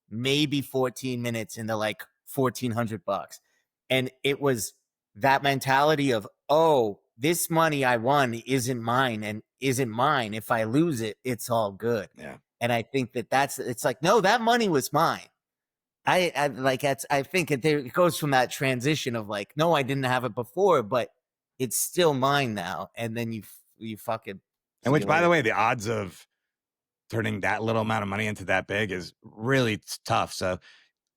maybe 14 minutes into like $1,400. And it was that mentality of, oh, this money I won isn't mine and isn't mine. If I lose it, it's all good. Yeah. And I think it's like, no, that money was mine. I think it goes from that transition of like, no, I didn't have it before, but it's still mine now. And then you fucking, And which, by the way, the odds of turning that little amount of money into that big is really tough. So,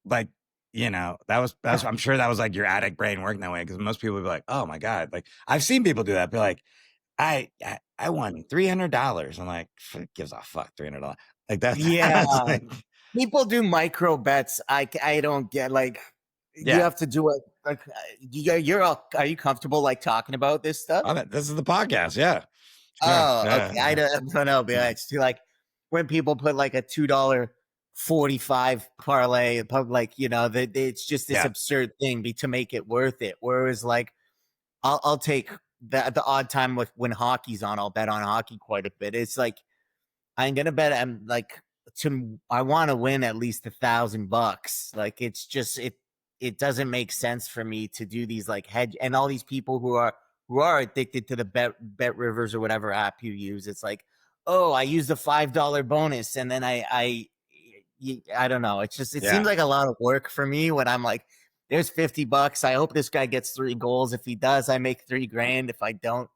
like, you know, that was I'm sure that was like your addict brain working that way, because most people would be like, oh my God. Like, I've seen people do that. Be like, I won $300. I'm like, gives a fuck, $300. Like that. yeah. Like, People do micro bets. I don't get, like, yeah. you have to do it. Like, are you comfortable like talking about this stuff? This is the podcast. Yeah. Oh, Yeah. okay. I don't know. But it's too, like, when people put like a $2.45 parlay, like, you know, it's just this absurd thing to make it worth it. Whereas, like, I'll take the odd time when hockey's on, I'll bet on hockey quite a bit. It's like, I'm gonna bet I want to win at least $1,000. Like, it's just it doesn't make sense for me to do these like hedge, and all these people who are addicted to the bet rivers or whatever app you use. It's like, oh, I used a $5 bonus, and then I don't know. It's just seems like a lot of work for me when I'm like, there's $50. I hope this guy gets 3 goals. If he does, I make $3,000. If I don't,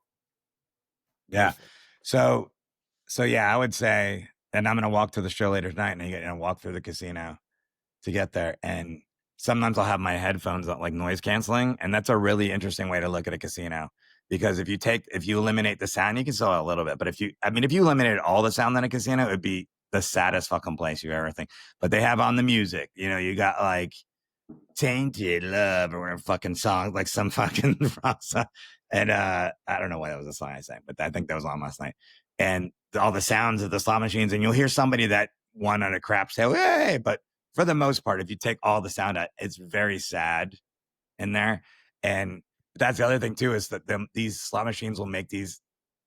yeah. So yeah, I would say, and I'm going to walk to the show later tonight and walk through the casino to get there. And sometimes I'll have my headphones on, like noise canceling. And that's a really interesting way to look at a casino, because if you eliminate the sound, you can still a little bit. But if you eliminated all the sound in a casino, it would be the saddest fucking place you've ever think. But they have on the music, you know, you got like Tainted Love or whatever fucking song, like some fucking rock song. And I don't know why that was a song I sang, but I think that was on last night. And all the sounds of the slot machines, and you'll hear somebody that won on a crap sale, hey, but for the most part, if you take all the sound out, it's very sad in there. And that's the other thing too, is that these slot machines will make these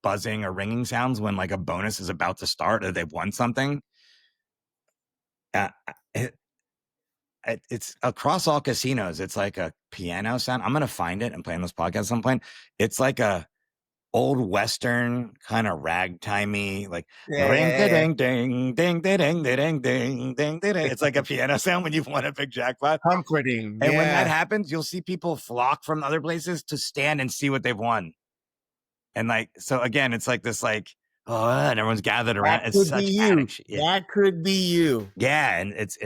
buzzing or ringing sounds when like a bonus is about to start or they've won something. It's across all casinos. It's like a piano sound. I'm going to find it and play on this podcast at some point. It's like a old Western kind of ragtimey, like ding, ding, ding, ding, ding, ding, ding, ding, ding, ding. It's like a piano sound when you've won a big jackpot. Comforting. And when that happens, you'll see people flock from other places to stand and see what they've won. And like, so again, it's like this, like, oh, and everyone's gathered around. It's such addict shit. Yeah. That could be you. Yeah, and it's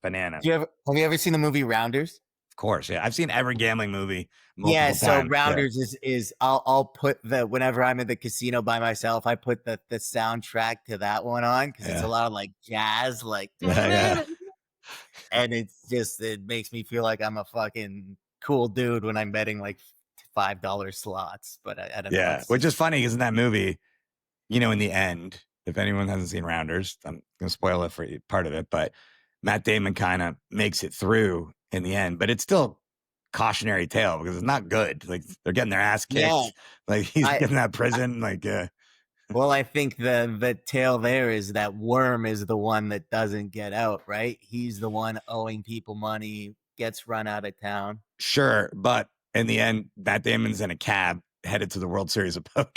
bananas. Have you ever seen the movie Rounders? Of course, yeah. I've seen every gambling movie multiple times. So Rounders is I'll put whenever I'm in the casino by myself, I put the soundtrack to that one on, because it's a lot of like jazz, like and it makes me feel like I'm a fucking cool dude when I'm betting like $5 slots. But I don't know. Yeah, which is funny because in that movie, you know, in the end, if anyone hasn't seen Rounders, I'm gonna spoil it for you, part of it, but Matt Damon kind of makes it through in the end, but it's still cautionary tale because it's not good. Like, they're getting their ass kicked. Yeah. Like, he's getting that prison. Well, I think the tale there is that Worm is the one that doesn't get out, right? He's the one owing people money, gets run out of town. Sure, but in the end, Matt Damon's in a cab headed to the World Series of Poker.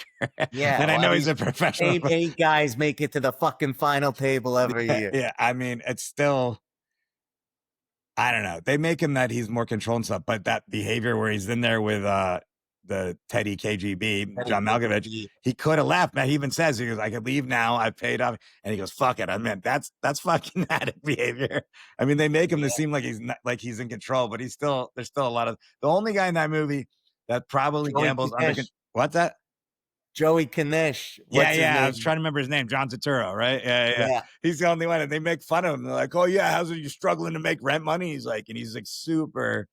Yeah. And I know he's a professional. Eight guys make it to the fucking final table every year. Yeah, I mean, it's still, I don't know. They make him that he's more controlled and stuff, but that behavior where he's in there with the Teddy KGB, John Malkovich, he could have left. Man, he even says, he goes, I could leave now. I paid off. And he goes, fuck it. I mean, that's fucking addict behavior. I mean, they make him to seem like he's not, like he's in control, but there's still a lot of, the only guy in that movie that probably gambles under, what's that? Joey Kanish. Yeah, What's his yeah. I was name? trying to remember his name, John Turturro, right? Yeah, yeah. Yeah. He's the only one, and they make fun of him. They're like, "Oh yeah, how's it you struggling to make rent money?" He's like, and he's like super.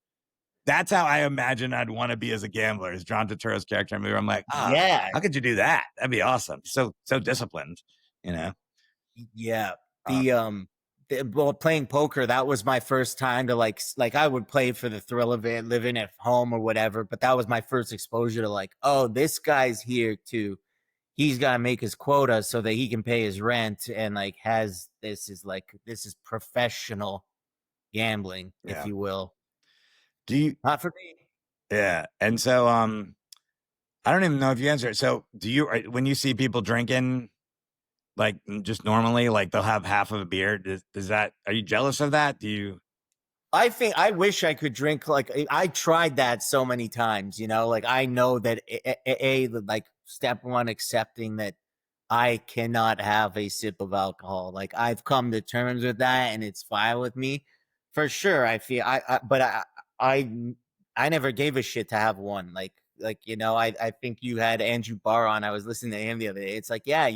That's how I imagine I'd want to be as a gambler, is John Turturro's character in the movie. I'm like, Yeah. how could you do that? That'd be awesome. So disciplined, you know. Yeah. Uh, Well, playing poker, that was my first time to like I would play for the thrill of it, living at home or whatever, but that was my first exposure to like, oh, this guy's here to he's got to make his quota so that he can pay his rent and like has this is professional gambling, if yeah. you will. Do you? Not for me. Yeah. And so, I don't even know if you answer it. So, do you when you see people drinking, like just normally, like they'll have half of a beer? Does that? Are you jealous of that? Do you? I think I wish I could drink like I tried that so many times, you know, like I know that like step one, accepting that I cannot have a sip of alcohol. Like I've come to terms with that and it's fine with me. For sure. I feel but I I never gave a shit to have one. Like, you know, I think you had Andrew Barr on. I was listening to him the other day. It's like, yeah,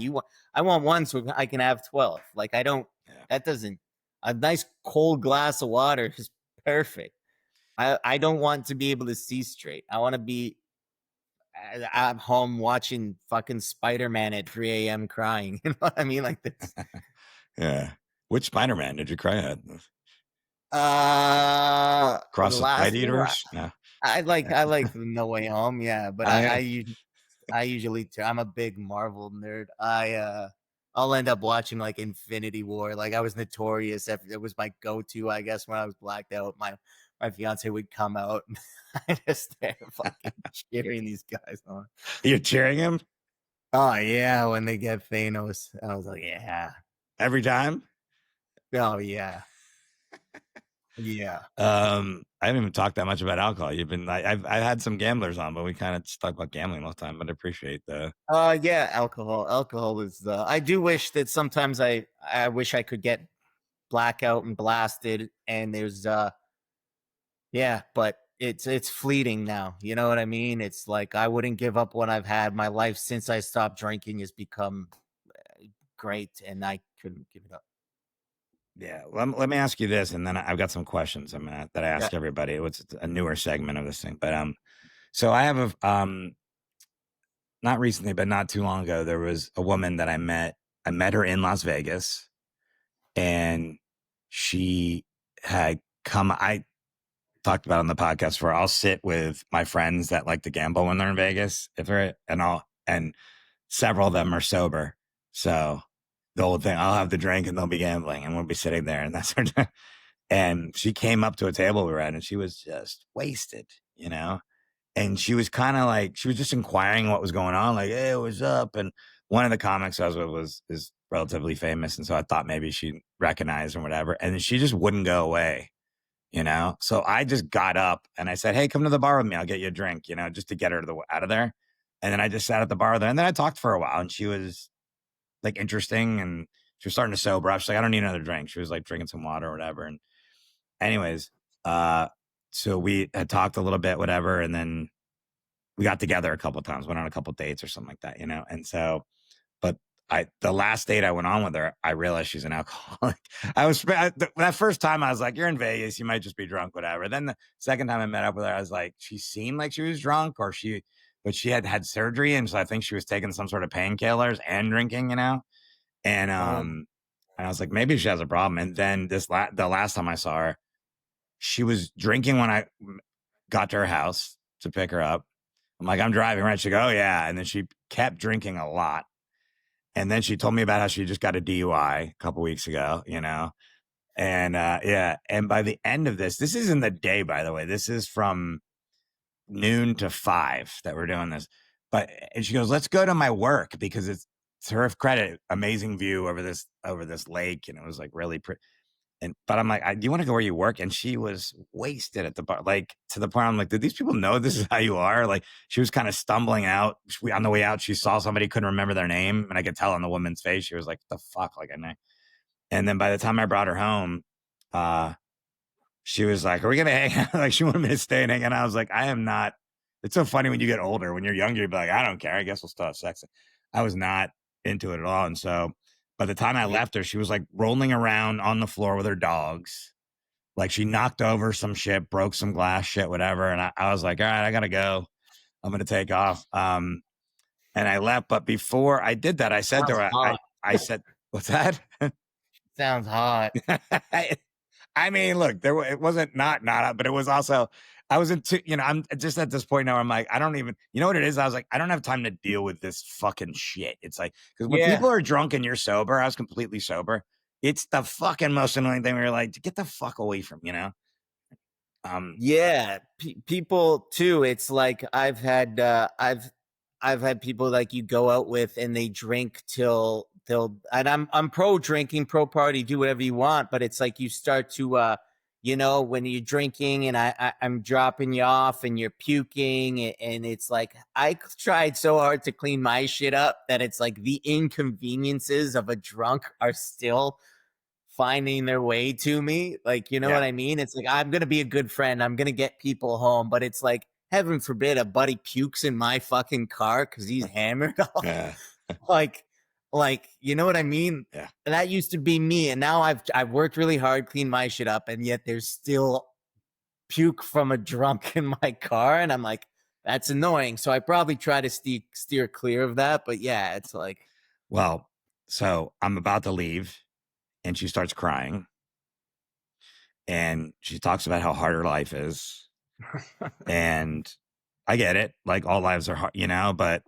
I want one so I can have 12. Like I don't Yeah. that doesn't a nice cold glass of water is perfect. I don't want to be able to see straight. I want to be at home watching fucking Spider-Man at 3 a.m. crying. You know what I mean? Like this. Yeah. Which Spider-Man did you cry at? The Cross the Spite last one. Eaters? No. I like No Way Home, yeah, but I I usually I'm a big Marvel nerd. I'll end up watching like Infinity War. Like I was notorious. It was my go-to, I guess, when I was blacked out. My fiance would come out and I just start fucking cheering these guys on. You're cheering him Oh yeah, when they get Thanos, I was like, yeah. every time? Oh yeah. Yeah. I haven't even talked that much about alcohol. You've been I've had some gamblers on, but we kind of just talk about gambling all the time. But I appreciate the Yeah, alcohol. Alcohol is I do wish that sometimes I wish I could get blackout and blasted and there's yeah, but it's fleeting now. You know what I mean? It's like I wouldn't give up what I've had. My life since I stopped drinking has become great and I couldn't give it up. yeah. Let me ask you this, and then I've got some questions. That I Yeah. ask everybody. It's a newer segment of this thing, but so I have a not recently, but not too long ago, there was a woman that I met. I met her in Las Vegas, and she had come. I talked about on the podcast where I'll sit with my friends that like to gamble when they're in Vegas, if they're and several of them are sober. So the whole thing, I'll have the drink and they'll be gambling, and we'll be sitting there, and that's her. And she came up to a table we were at, and she was just wasted, you know. And she was kind of like, she was just inquiring what was going on, like, hey, what's up? And one of the comics I was with is relatively famous, and so I thought maybe she recognized or whatever. And she just wouldn't go away, you know. So I just got up and I said, hey, come to the bar with me. I'll get you a drink, you know, just to get her out of there. And then I just sat at the bar there, and then I talked for a while, and she was like interesting, and she was starting to sober up. She's like, I don't need another drink. She was like drinking some water or whatever. And anyways, so we had talked a little bit, whatever, and then we got together a couple of times, went on a couple of dates or something like that, you know. And so, but the last date I went on with her, I realized she's an alcoholic. That first time I was like, you're in Vegas, you might just be drunk, whatever. Then the second time I met up with her, I was like, she seemed like she was drunk, but she had surgery, and so I think she was taking some sort of painkillers and drinking, you know. And I was like, maybe she has a problem. And then the last time I saw her, she was drinking when I got to her house to pick her up. I'm like, I'm driving, right? She go, oh, yeah. And then she kept drinking a lot. And then she told me about how she just got a DUI a couple weeks ago, you know? And yeah. And by the end of this isn't the day, by the way. This is from noon to 5 that we're doing this. And she goes, let's go to my work, because it's to her credit, amazing view over this lake. And it was like really pretty. But I'm like, do you want to go where you work? And she was wasted at the bar, like to the point I'm like, did these people know this is how you are? Like she was kind of stumbling out. On the way out, she saw somebody, couldn't remember their name. And I could tell on the woman's face, she was like, the fuck? Like, I know. And then by the time I brought her home, she was like, are we going to hang out? Like she wanted me to stay and hang out. I was like, I am not It's so funny when you get older. When you're younger, you'd be like, I don't care. I guess we'll still have sex. I was not into it at all. And so by the time I Yeah. left her, she was like rolling around on the floor with her dogs. Like she knocked over some shit, broke some glass, shit, whatever. And I was like, all right, I gotta go. I'm gonna take off. And I left. But before I did that, I said to Sounds her, hot. I said, what's that? Sounds hot. I mean, look, it wasn't not, but it was also I was into, I'm just at this point now where I'm like, I don't even, you know what it is? I was like, I don't have time to deal with this fucking shit. It's like, because when Yeah. people are drunk and you're sober, I was completely sober. It's the fucking most annoying thing where you're like, get the fuck away from, Um, Yeah, people too. It's like I've had people like you go out with and they drink till and I'm pro drinking, pro party, do whatever you want, but it's like you start to when you're drinking and I'm dropping you off and you're puking and it's like I tried so hard to clean my shit up that it's like the inconveniences of a drunk are still finding their way to me. Like, you know yeah, what I mean? It's like I'm gonna be a good friend. I'm gonna get people home, but it's like heaven forbid a buddy pukes in my fucking car because he's hammered. yeah, like, like you know what I mean? yeah. That used to be me, and now I've worked really hard, cleaned my shit up, and yet there's still puke from a drunk in my car, and I'm like, that's annoying. So I probably try to steer clear of that. But yeah, it's like, Well, so I'm about to leave, and she starts crying, and she talks about how hard her life is, and I get it. Like all lives are hard, but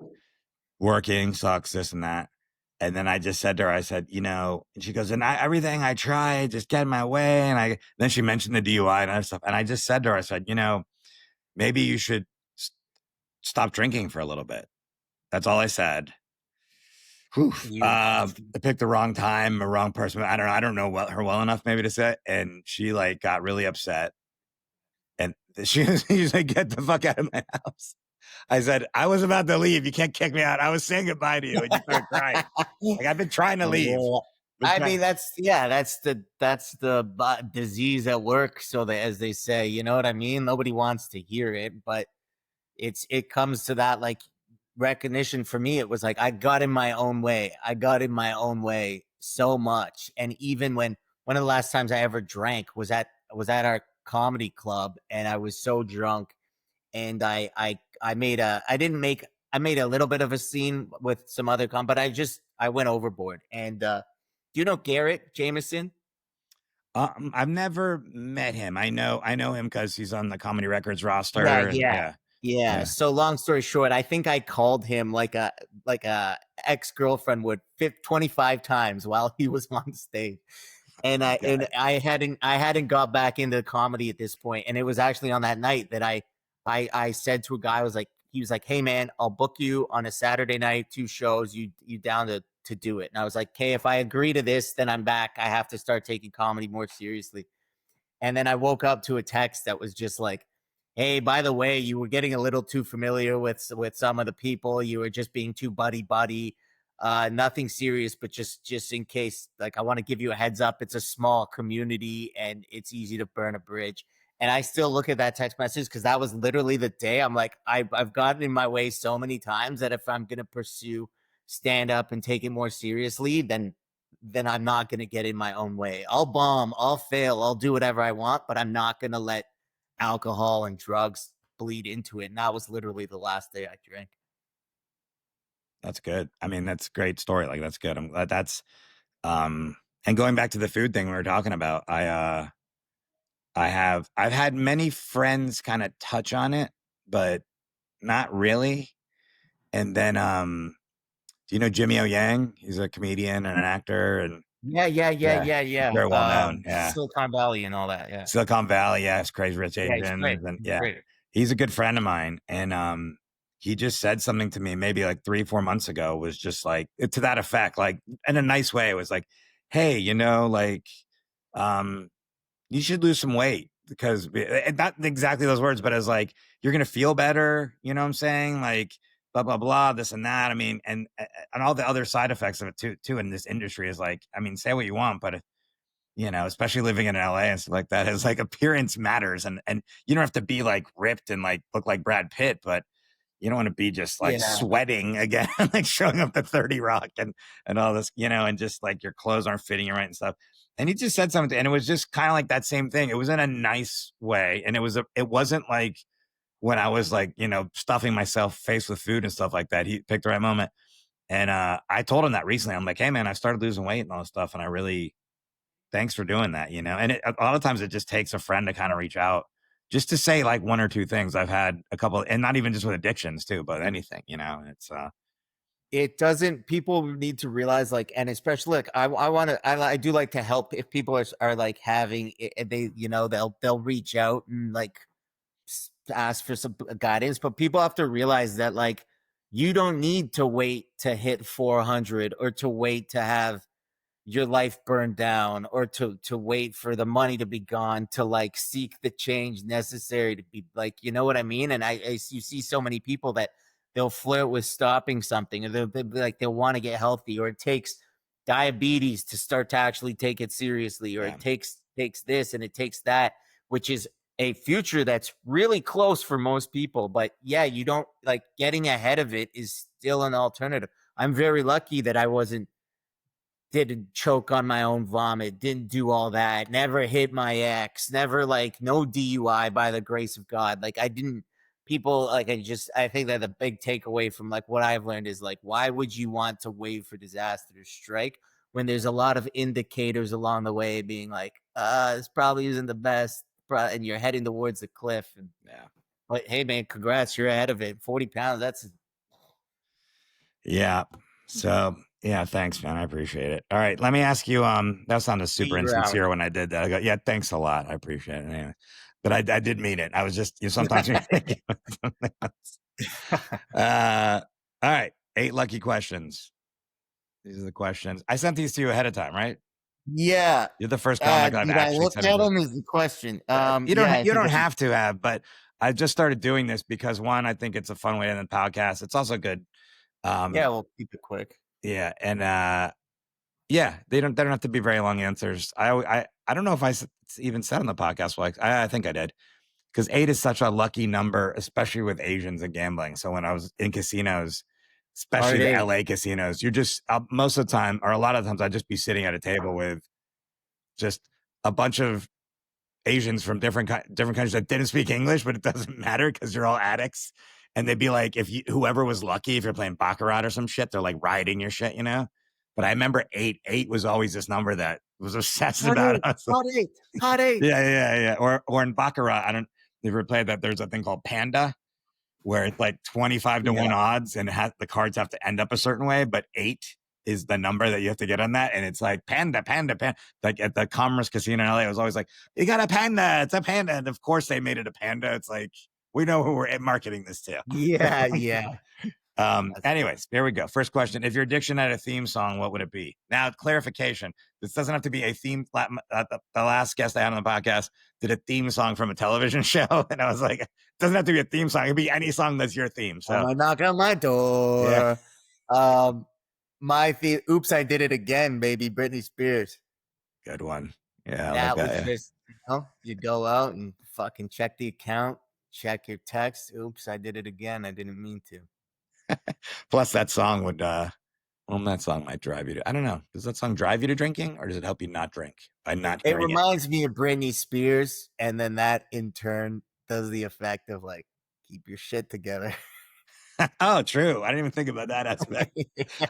working sucks, this and that. And then I just said to her, I said, and she goes, and everything I tried just get in my way. And then she mentioned the DUI and other stuff. And I just said to her, I said, maybe you should stop drinking for a little bit. That's all I said. Whew. you I picked the wrong time, a wrong person. I don't know her well enough maybe to say it. And she like got really upset. And she's like, get the fuck out of my house. I said, I was about to leave. You can't kick me out. I was saying goodbye to you. And you started crying. Like, I've been trying to leave. Well, I mean, that's the disease at work. So that, as they say, you know what I mean. Nobody wants to hear it, but it comes to that like recognition for me. It was like I got in my own way. I got in my own way so much, and even when one of the last times I ever drank was at our comedy club, and I was so drunk and I made a I didn't make I made a little bit of a scene with some other but I went overboard. And do you know Garrett Jameson? I've never met him. I know him because he's on the Comedy Records Yeah, roster. And yeah. yeah, Yeah. yeah, So long story short, I think I called him like a ex-girlfriend would 25 times while he was on stage. And I okay. and I hadn't got back into comedy at this point. And it was actually on that night that I said to a guy, he was like, hey man, I'll book you on a Saturday night, 2 shows. You down to do it? And I was like, okay, if I agree to this, then I'm back. I have to start taking comedy more seriously. And then I woke up to a text that was just like, hey, by the way, you were getting a little too familiar with some of the people. You were just being too buddy buddy. Nothing serious, but just in case, like I want to give you a heads up. It's a small community and it's easy to burn a bridge. And I still look at that text message because that was literally the day I'm like, I've gotten in my way so many times that if I'm gonna pursue stand up and take it more seriously, then I'm not going to get in my own way. I'll bomb, I'll fail, I'll do whatever I want, but I'm not going to let alcohol and drugs bleed into it. And that was literally the last day I drank. That's good. I mean, that's a great story. Like, that's good. I'm glad and going back to the food thing we were talking about, I've had many friends kind of touch on it, but not really. And then, do you know Jimmy O Yang? He's a comedian and an actor, and Yeah, yeah, yeah, yeah, yeah, he's yeah. very well known. Yeah, Silicon Valley and all that. Yeah. Silicon Valley, yes, Crazy Rich Yeah, he's great. Asians, and He's yeah, great. he's a good friend of mine. And he just said something to me maybe like 3-4 months ago. Was just like to that effect, like in a nice way. It was like, hey, like, um, you should lose some weight because not exactly those words, but as like you're gonna feel better. You know what I'm saying? Like blah blah blah, this and that. I mean, and all the other side effects of it too in this industry is like, I mean, say what you want, but especially living in LA and stuff like that, is like appearance matters. And you don't have to be like ripped and like look like Brad Pitt, but you don't want to be just like Yeah. sweating again, like showing up at 30 Rock and all this, and just like your clothes aren't fitting you right and stuff. And he just said something, and it was just kind of like that same thing. It was in a nice way. And it wasn't like when I was like, stuffing myself face with food and stuff like that. He picked the right moment. And I told him that recently. I'm like, hey man, I started losing weight and all this stuff. And I really, thanks for doing that, And a lot of times it just takes a friend to kind of reach out just to say like one or two things. I've had a couple, and not even just with addictions too, but anything, it's It doesn't. People need to realize, like, and especially like I want to. I do like to help if people are like having it, they they'll reach out and like ask for some guidance. But people have to realize that like you don't need to wait to hit 400 or to wait to have your life burned down or to wait for the money to be gone to like seek the change necessary to be like, you know what I mean? And you see so many people that they'll flirt with stopping something, or they'll be like they'll want to get healthy, or it takes diabetes to start to actually take it seriously, or yeah, it takes this and it takes that, which is a future that's really close for most people. But yeah, you don't like getting ahead of it is still an alternative. I'm very lucky that I didn't choke on my own vomit, didn't do all that, never hit my ex, never like no DUI by the grace of God. Like I didn't people like I think that the big takeaway from like what I've learned is like, why would you want to wait for disaster to strike when there's a lot of indicators along the way being like, this probably isn't the best, and you're heading towards the cliff. And yeah, but hey man, congrats, you're ahead of it. 40 pounds, that's yeah. So yeah, thanks, man. I appreciate it. All right, let me ask you. That sounded super you're out. insincere when I did that. I go, yeah, thanks a lot. I appreciate it. Anyway, but I did mean it. I was just, sometimes you're thinking of something else. All right, 8 lucky questions. These are the questions. I sent these to you ahead of time, right? Yeah. You're the first comic I've Did I actually look sent at them. them is the question. You Yeah, I think don't I did. have to have, but I just started doing this because one, I think it's a fun way to end the podcast. It's also good. Yeah, Um, we'll keep it quick. yeah, and yeah, they don't have to be very long answers. I don't know if even said on the podcast. Like I think I did, because 8 is such a lucky number, especially with Asians and gambling. So when I was in casinos, especially Hard the eight. LA casinos, you're just most of the time, or a lot of times, I'd just be sitting at a table with just a bunch of Asians from different countries that didn't speak English, but it doesn't matter because you're all addicts. And they'd be like, whoever was lucky, if you're playing baccarat or some shit, they're like riding your shit. But I remember 8 was always this number that was obsessed Hard about eight. us. Hard eight. Hard eight. Yeah. Or in baccarat, I don't. If you ever played that, there's a thing called Panda, where it's like 25 to 1 Yeah. odds, and the cards have to end up a certain way, but 8 is the number that you have to get on that. And it's like panda. Like at the Commerce Casino in LA, it was always like, you got a panda, it's a panda. And of course they made it a panda. It's like, we know who we're marketing this to. Yeah, yeah. That's Anyways, here we go. First question. If your addiction had a theme song, what would it be? Now, clarification. This doesn't have to be a theme. The last guest I had on the podcast did a theme song from a television show. And I was like, it doesn't have to be a theme song. It could be any song that's your theme. So, someone knock on my yeah, door. Um, oops, I did it again, baby. Britney Spears. good one. Yeah, I like That that. was Yeah. just, you go out and fucking check the account, check your text. Oops, I did it again. I didn't mean to. Plus, that song would, that song might drive you to, I don't know. Does that song drive you to drinking, or does it help you not drink by not It hearing it? reminds me of Britney Spears, and then that in turn does the effect of like keep your shit together. Oh, true. I didn't even think about that aspect.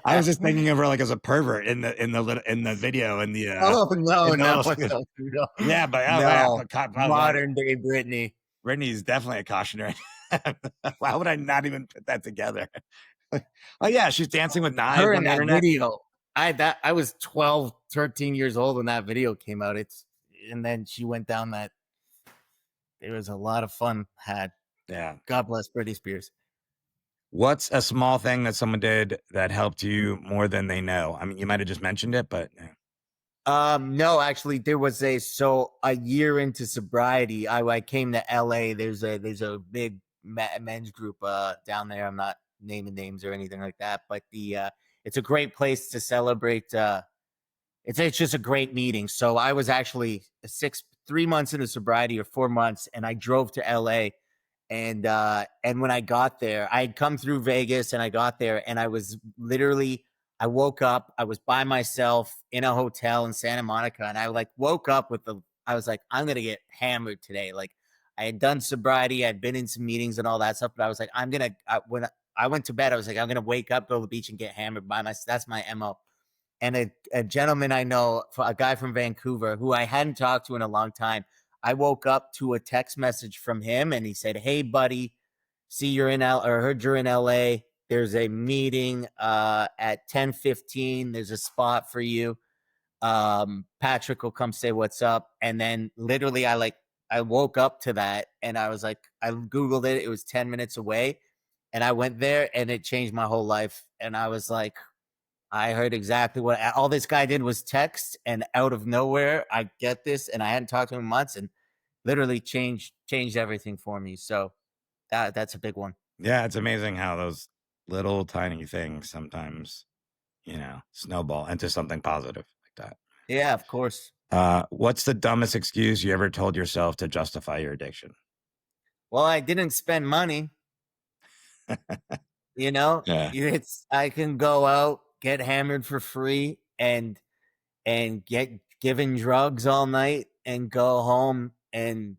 I was just thinking of her like as a pervert in the video and the Oh no, in the no, little skit. no, Yeah, but no. Modern day Britney. Brittany's definitely a cautionary. Why would I not even put that together? Oh yeah, she's dancing with knives Her on in the that internet. video. I was 12, 13 years old when that video came out. And then she went down that. There was a lot of fun had. Yeah. God bless Britney Spears. What's a small thing that someone did that helped you more than they know? I mean, you might have just mentioned it, but yeah. No, actually, there was a year into sobriety, I came to LA. There's a big men's group down there. I'm not naming names or anything like that, but it's a great place to celebrate it's just a great meeting. So I was actually 3 months into sobriety or 4 months, and I drove to LA. And when I got there, I had come through Vegas, and I got there, and I was literally, I woke up, I was by myself in a hotel in Santa Monica, and I like woke up with I was like, I'm gonna get hammered today. Like I had done sobriety, I'd been in some meetings and all that stuff, but I was like, when I went to bed, I was like, I'm gonna wake up, go to the beach, and get hammered by myself. That's my MO. And a gentleman I know, a guy from Vancouver, who I hadn't talked to in a long time, I woke up to a text message from him, and he said, "Hey, buddy, see you're in L, or heard you're in LA. There's a meeting at 10:15. There's a spot for you. Patrick will come say what's up." And then literally, I woke up to that, and I was like, I googled it. It was 10 minutes away, and I went there, and it changed my whole life. And I was like, I heard exactly what all this guy did was text, and out of nowhere, I get this, and I hadn't talked to him in months, and literally changed everything for me. So that's a big one. Yeah, it's amazing how those little tiny things sometimes, snowball into something positive like that. Yeah, of course. What's the dumbest excuse you ever told yourself to justify your addiction? Well, I didn't spend money. Yeah. It's I can go out, get hammered for free, and get given drugs all night, and go home, and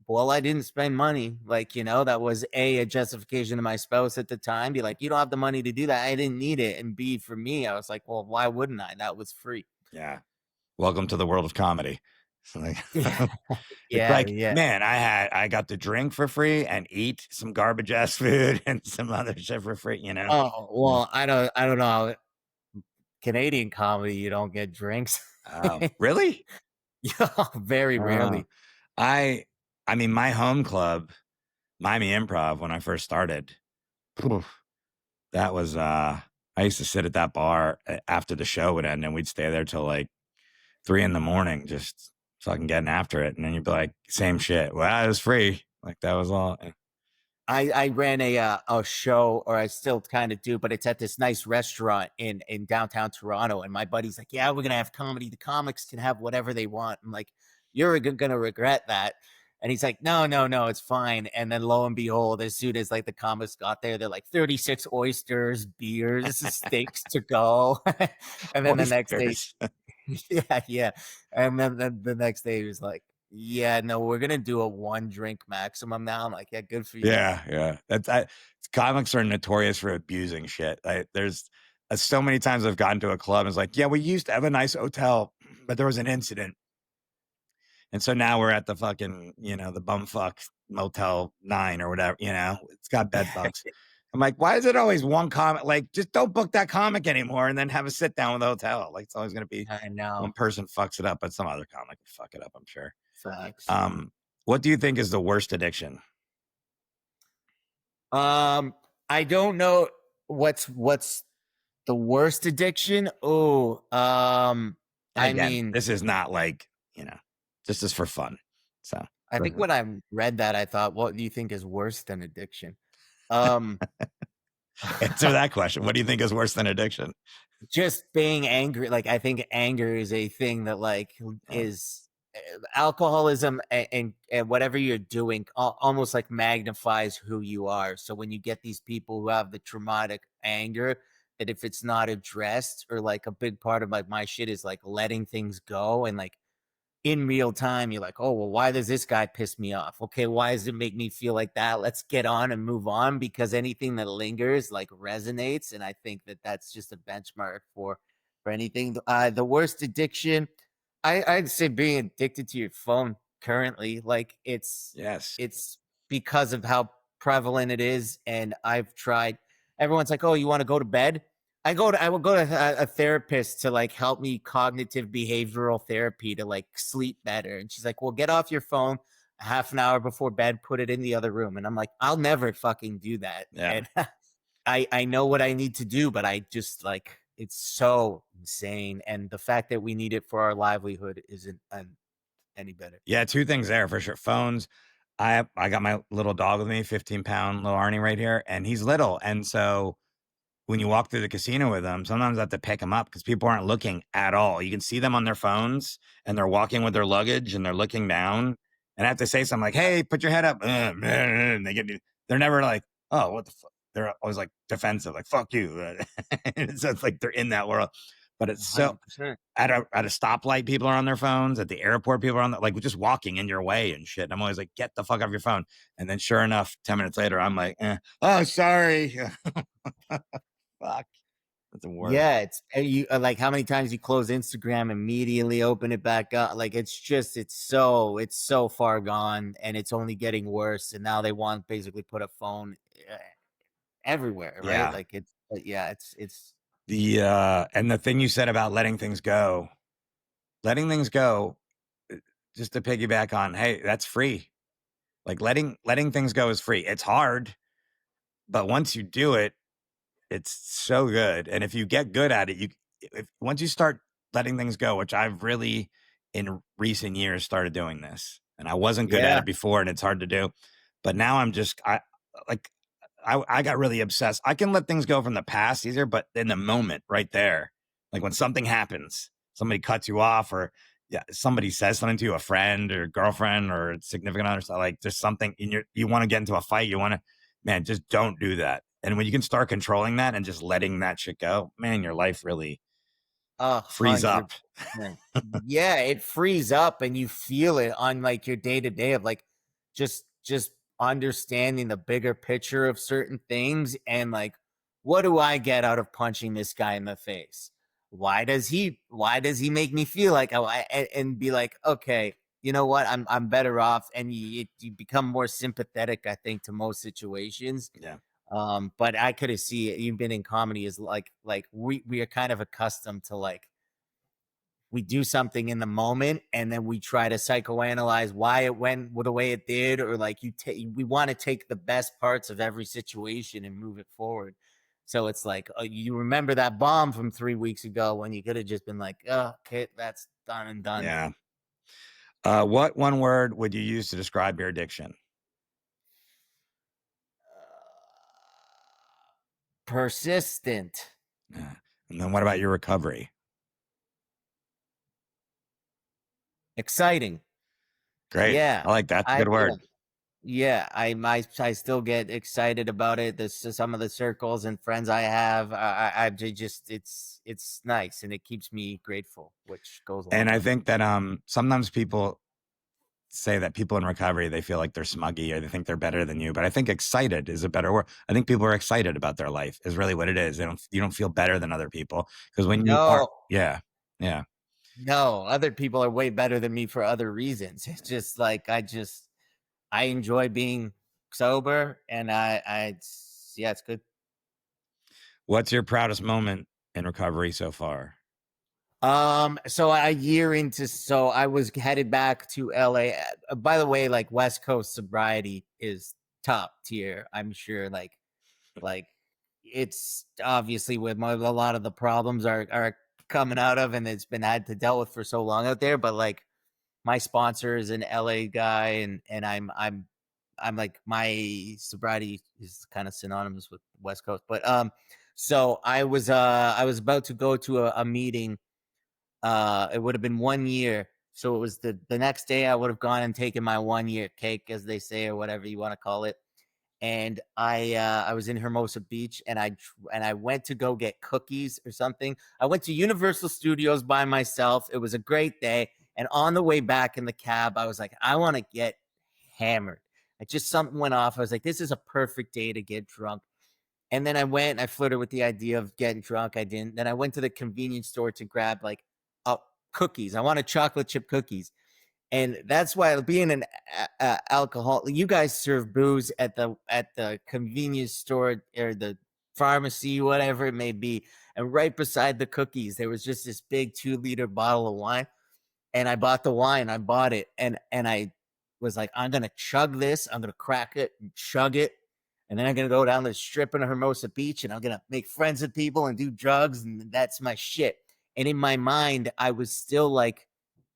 well, I didn't spend money. Like, that was a justification to my spouse at the time. Be like, you don't have the money to do that. I didn't need it. And B, for me, I was like, well, why wouldn't I? That was free. Yeah. Welcome to the world of comedy. It's Yeah, like, yeah. man, I got to drink for free and eat some garbage ass food and some other shit for free, Oh, well, I don't know. Canadian comedy, you don't get drinks. Oh, really? Yeah, very Uh, rarely. I mean, my home club, Miami Improv, when I first started, phew, that was I used to sit at that bar after the show would end, and we'd stay there till like 3 a.m, just fucking getting after it. And then you'd be like, same shit. Well, it was free. Like that was all. I ran a show, or I still kind of do, but it's at this nice restaurant in downtown Toronto. And my buddy's like, "Yeah, we're gonna have comedy. The comics can have whatever they want." I'm like, "You're gonna regret that." And he's like, "No, no, no, it's fine." And then lo and behold, as soon as like the comics got there, they're like 36 oysters, beers, steaks to go. And then the next day, Oysters. yeah, yeah. And then the next day he was like, "Yeah, no, we're gonna do a one drink maximum now." I'm like, "Yeah, good for you." Yeah. Comics are notorious for abusing shit. There's so many times I've gotten to a club and it's like, yeah, we used to have a nice hotel, but there was an incident. And so now we're at the fucking, the bumfuck Motel 9 or whatever, it's got bed bugs. I'm like, why is it always one comic? Like, just don't book that comic anymore and then have a sit down with the hotel. Like, it's always going to be I one know. person fucks it up, but some other comic will fuck it up, I'm sure. Facts. What do you think is the worst addiction? I don't know what's the worst addiction. Oh, And I again, mean, this is not like, this is for fun. So I go think ahead. when I read that, I thought, what do you think is worse than addiction? Um, Answer that question. What do you think is worse than addiction? just being angry. Like, I think anger is a thing that like Yeah. is alcoholism, and whatever you're doing almost like magnifies who you are. So when you get these people who have the traumatic anger, that if it's not addressed, or like a big part of like my shit is like letting things go, and like in real time, you're like, oh, well, why does this guy piss me off? Okay, why does it make me feel like that? Let's get on and move on, because anything that lingers like resonates. And I think that that's just a benchmark for anything. The worst addiction, I'd say being addicted to your phone currently. Like Yes. it's because of how prevalent it is. And I've tried, everyone's like, oh, you want to go to bed? I will go to a therapist to like help me, cognitive behavioral therapy, to like sleep better. And she's like, well, get off your phone a half an hour before bed, put it in the other room. And I'm like, I'll never fucking do that. Yeah. And I know what I need to do, but I just like, it's so insane. And the fact that we need it for our livelihood isn't any better. Yeah. Two things there for sure. Phones. I got my little dog with me, 15-pound little Arnie right here, and he's little. And so when you walk through the casino with them, sometimes I have to pick them up because people aren't looking at all. You can see them on their phones and they're walking with their luggage and they're looking down. And I have to say something like, "Hey, put your head up." And they're never like, "Oh, what the fuck?" They're always like defensive, like "fuck you." So it's like they're in that world. But it's so 100%. at a stoplight, people are on their phones. At the airport, people are on like just walking in your way and shit. And I'm always like, "Get the fuck off your phone." And then sure enough, 10 minutes later, I'm like, "Oh, sorry." Fuck. That's the worst. Yeah, it's you like how many times you close Instagram, immediately open it back up. Like it's so far gone, and it's only getting worse. And now they want basically put a phone everywhere, right? Yeah. Like yeah, it's And the thing you said about letting things go, uh, just to piggyback on, hey, that's free. Like letting things go is free. It's hard, but once you do it, it's so good. And if you get good at it, once you start letting things go, which I've really in recent years started doing this, and I wasn't good at yeah, it before, and it's hard to do, but now like I got really obsessed. I can let things go from the past easier, but in the moment, right there, like when something happens, somebody cuts you off, or yeah, somebody says something to you, a friend or girlfriend or a significant other, so like there's something you want to get into a fight, you want to, man, just don't do that. And when you can start controlling that and just letting that shit go, man, your life really a frees hundred up. percent. Yeah, it frees up, and you feel it on like your day to day of like just understanding the bigger picture of certain things, and like, what do I get out of punching this guy in the face? Why does he make me feel like and be like, okay, you know what, I'm better off, and you become more sympathetic, I think, to most situations. Yeah. But I could have see it. You've been in comedy is like we are kind of accustomed to like we do something in the moment, and then we try to psychoanalyze why it went the way it did, or like we want to take the best parts of every situation and move it forward. So it's like, you remember that bomb from 3 weeks ago when you could have just been like, oh, okay, that's done and done. Yeah. What one word would you use to describe your addiction? Persistent. Yeah. And then what about your recovery? Exciting. Great. Yeah. I like that. That's a I good word. Yeah, I still get excited about it. This some of the circles and friends I have. Just it's nice, and it keeps me grateful, which goes a And long I way. think that sometimes people say that people in recovery, they feel like they're smuggy or they think they're better than you. But I think excited is a better word. I think people are excited about their life is really what it is. You don't feel better than other people because when you are, No, yeah, yeah. no, other people are way better than me for other reasons. It's just like I enjoy being sober, and yeah, it's good. What's your proudest moment in recovery so far? So a year into, so I was headed back to LA. By the way, like West Coast sobriety is top tier. I'm sure, like it's obviously with a lot of the problems are coming out of, and it's been had to dealt with for so long out there. But like my sponsor is an LA guy, and I'm like my sobriety is kind of synonymous with West Coast. But so I was about to go to a meeting. It would have been 1 year. So it was the next day I would have gone and taken my 1 year cake, as they say, or whatever you want to call it. And I was in Hermosa Beach, and I went to go get cookies or something. I went to Universal Studios by myself. It was a great day. And on the way back in the cab, I was like, I want to get hammered. Like, just something went off. I was like, this is a perfect day to get drunk. And then I went and I flirted with the idea of getting drunk. I didn't. Then I went to the convenience store to grab like cookies. I wanted chocolate chip cookies. And that's why being an alcohol, you guys serve booze at the convenience store or the pharmacy, whatever it may be. And right beside the cookies, there was just this big 2 liter bottle of wine, and I bought the wine. I bought it, and I was like, I'm gonna chug this. I'm gonna crack it and chug it, and then I'm gonna go down the strip in Hermosa Beach, and I'm gonna make friends with people and do drugs, and that's my shit. And in my mind, I was still like,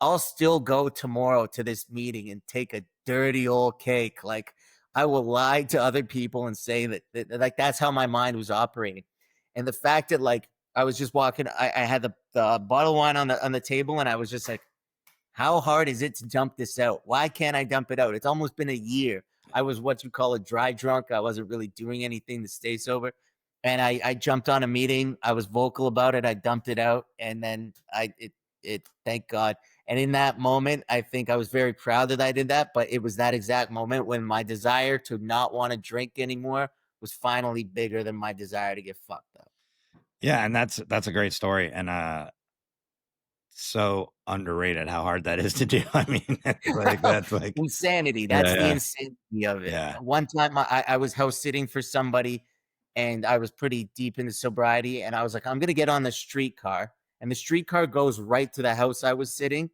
I'll still go tomorrow to this meeting and take a dirty old cake. Like, I will lie to other people and say that like that's how my mind was operating. And the fact that like I was just walking, I had the bottle of wine on the table, and I was just like, how hard is it to dump this out? Why can't I dump it out? It's almost been a year. I was what you call a dry drunk. I wasn't really doing anything to stay sober. And I jumped on a meeting. I was vocal about it. I dumped it out. And then thank God. And in that moment, I think I was very proud that I did that. But it was that exact moment when my desire to not want to drink anymore was finally bigger than my desire to get fucked up. Yeah, and that's a great story, and so underrated how hard that is to do. I mean, that's like Insanity. That's the yeah, insanity of it. yeah, One time I was house sitting for somebody, and I was pretty deep into sobriety, and I was like, I'm gonna get on the streetcar. And the streetcar goes right to the house I was sitting.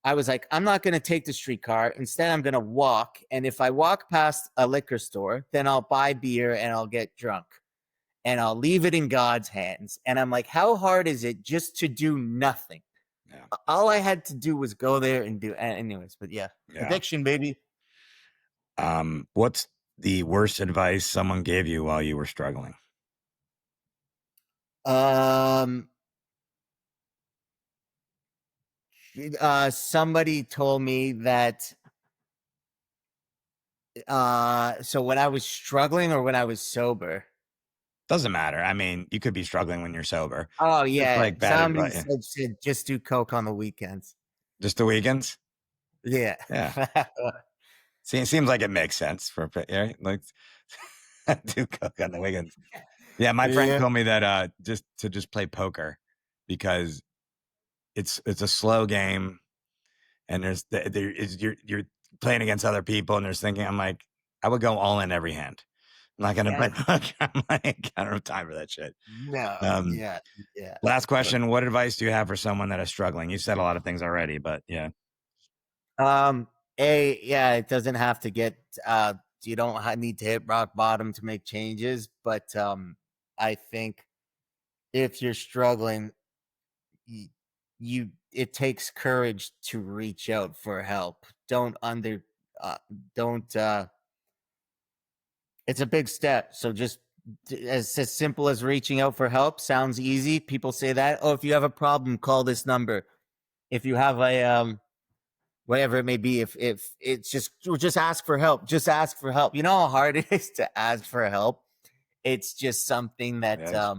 I was like, I'm not gonna take the streetcar. Instead, I'm gonna walk. And if I walk past a liquor store, then I'll buy beer and I'll get drunk. And I'll leave it in God's hands. And I'm like, how hard is it just to do nothing? yeah, All I had to do was go there and do. Anyways, but yeah, yeah. addiction, baby. What's the worst advice someone gave you while you were struggling? Somebody told me that. So when I was struggling or when I was sober. Doesn't matter. I mean, you could be struggling when you're sober. Oh It's yeah, like bad somebody advice. said just do coke on the weekends. Just the weekends. Yeah. Yeah. See, it seems like it makes sense for right? Like do coke on the weekends. Yeah, my friend Yeah. told me that just play poker because it's a slow game and you're playing against other people and there's thinking I'm like I would go all in every hand. I'm not gonna play poker. I'm like I don't have time for that shit. No. Um, Yeah. Yeah. Last question: what advice do you have for someone that is struggling? You said a lot of things already, but yeah, Yeah, it doesn't have to get. You don't need to hit rock bottom to make changes, but I think if you're struggling, it takes courage to reach out for help. Uh, don't It's a big step. So just as simple as reaching out for help sounds easy. People say that, oh, if you have a problem, call this number. If you have a whatever it may be, if it's just ask for help. Just ask for help. You know how hard it is to ask for help. It's just something that yes.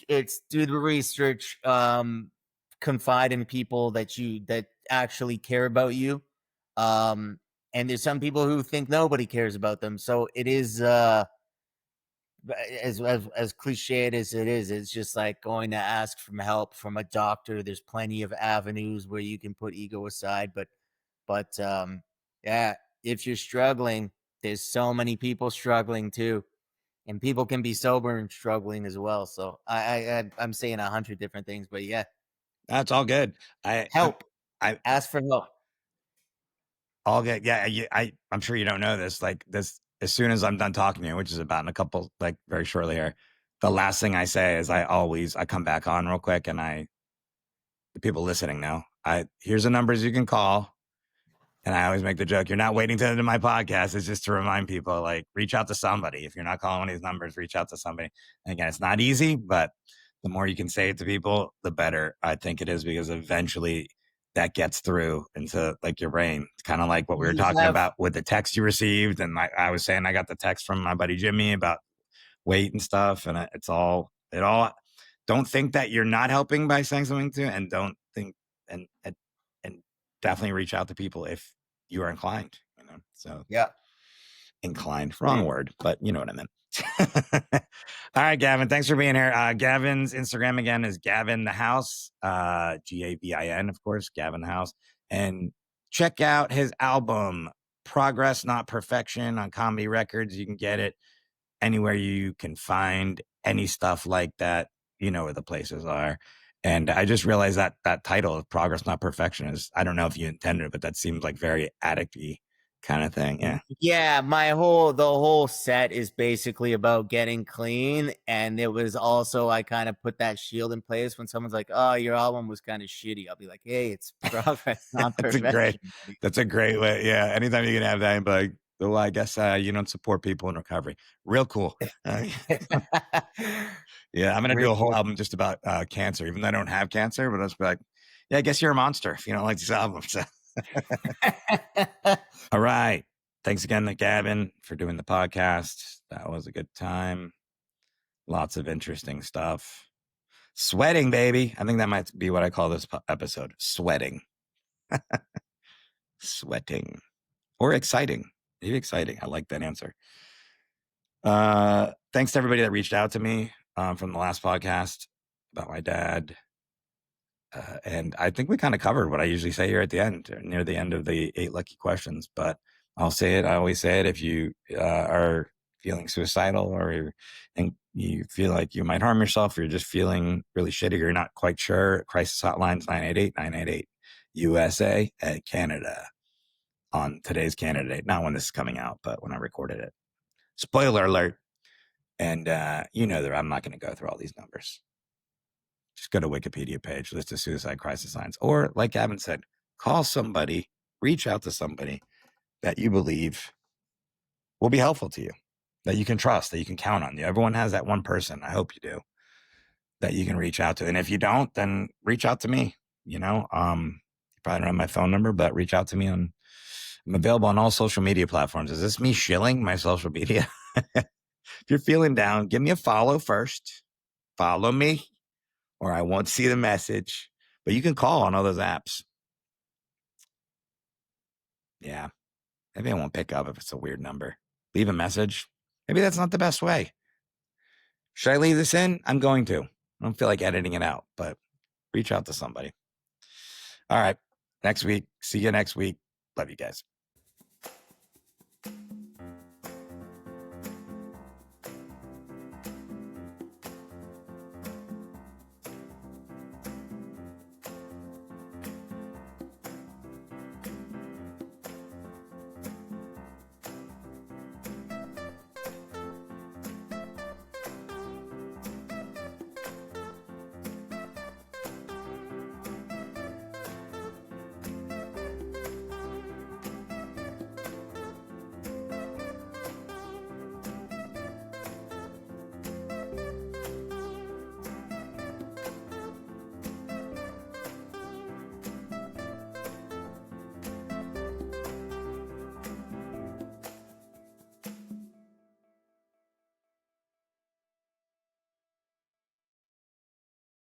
It's do the research, confide in people that actually care about you. And there's some people who think nobody cares about them. So it is as cliched as it is, it's just like going to ask for help from a doctor. There's plenty of avenues where you can put ego aside, but yeah, if you're struggling, there's so many people struggling too, and people can be sober and struggling as well. So I'm saying 100 different things, but yeah, That's all good. help, I ask for help. all good. Yeah, I'm sure you don't know this. Like this, as soon as I'm done talking to you, which is about in a couple, like very shortly here, the last thing I say is I come back on real quick and the people listening know here's the numbers you can call. And I always make the joke, you're not waiting to end my podcast. It's just to remind people, like, reach out to somebody. If you're not calling one of these numbers, reach out to somebody. And again, it's not easy, but the more you can say it to people, the better I think it is, because eventually that gets through into like your brain. It's kind of like what we were You talking have about with the text you received. And I was saying, I got the text from my buddy Jimmy about weight and stuff. And don't think that you're not helping by saying something to, and don't think, and definitely reach out to people if you are inclined, so yeah. inclined, wrong word, but you know what I meant. All right, Gavin, thanks for being here. Gavin's Instagram again is Gavin the House, Gavin, of course, Gavin the House, and check out his album Progress Not Perfection on Comedy Records. You can get it anywhere you can find any stuff like that. You know where the places are. And I just realized that that title of Progress Not Perfection is, I don't know if you intended it, but that seems like very addict-y kind of thing. Yeah. Yeah, the whole set is basically about getting clean, and it was also I kind of put that shield in place when someone's like, "Oh, your album was kind of shitty." I'll be like, "Hey, it's progress, not That's perfection." that's a great way. Yeah. Anytime you can have that and be like, Well, I guess you don't support people in recovery. Real cool. Yeah, I'm gonna do a whole Reinforce- album just about cancer, even though I don't have cancer. But I'll just be like, yeah, I guess you're a monster if you don't like these albums. All right. Thanks again to Gavin for doing the podcast. That was a good time. Lots of interesting stuff. Sweating, baby. I think that might be what I call this episode. Sweating. Sweating. Or exciting. Maybe exciting. I like that answer. Thanks to everybody that reached out to me from the last podcast about my dad. And I think we kind of covered what I usually say here at the end, near the end of the 8 lucky questions. But I'll say it. I always say it. If you are feeling suicidal or you feel like you might harm yourself, or you're just feeling really shitty, or you're not quite sure, crisis hotline's 988-988 USA and Canada on today's Canada date. Not when this is coming out, but when I recorded it. Spoiler alert. And you know that I'm not going to go through all these numbers. Just go to Wikipedia page, list of suicide crisis signs. Or like Gavin said, call somebody, reach out to somebody that you believe will be helpful to you, that you can trust, that you can count on. Everyone has that one person, I hope you do, that you can reach out to. And if you don't, then reach out to me. You know, you probably don't have my phone number, but reach out to me I'm available on all social media platforms. Is this me shilling my social media? If you're feeling down, give me a follow first. Follow me, or I won't see the message. But you can call on all those apps. Yeah. Maybe I won't pick up if it's a weird number. Leave a message. Maybe that's not the best way. Should I leave this in? I'm going to. I don't feel like editing it out, but reach out to somebody. All right. Next week. See you next week. Love you guys.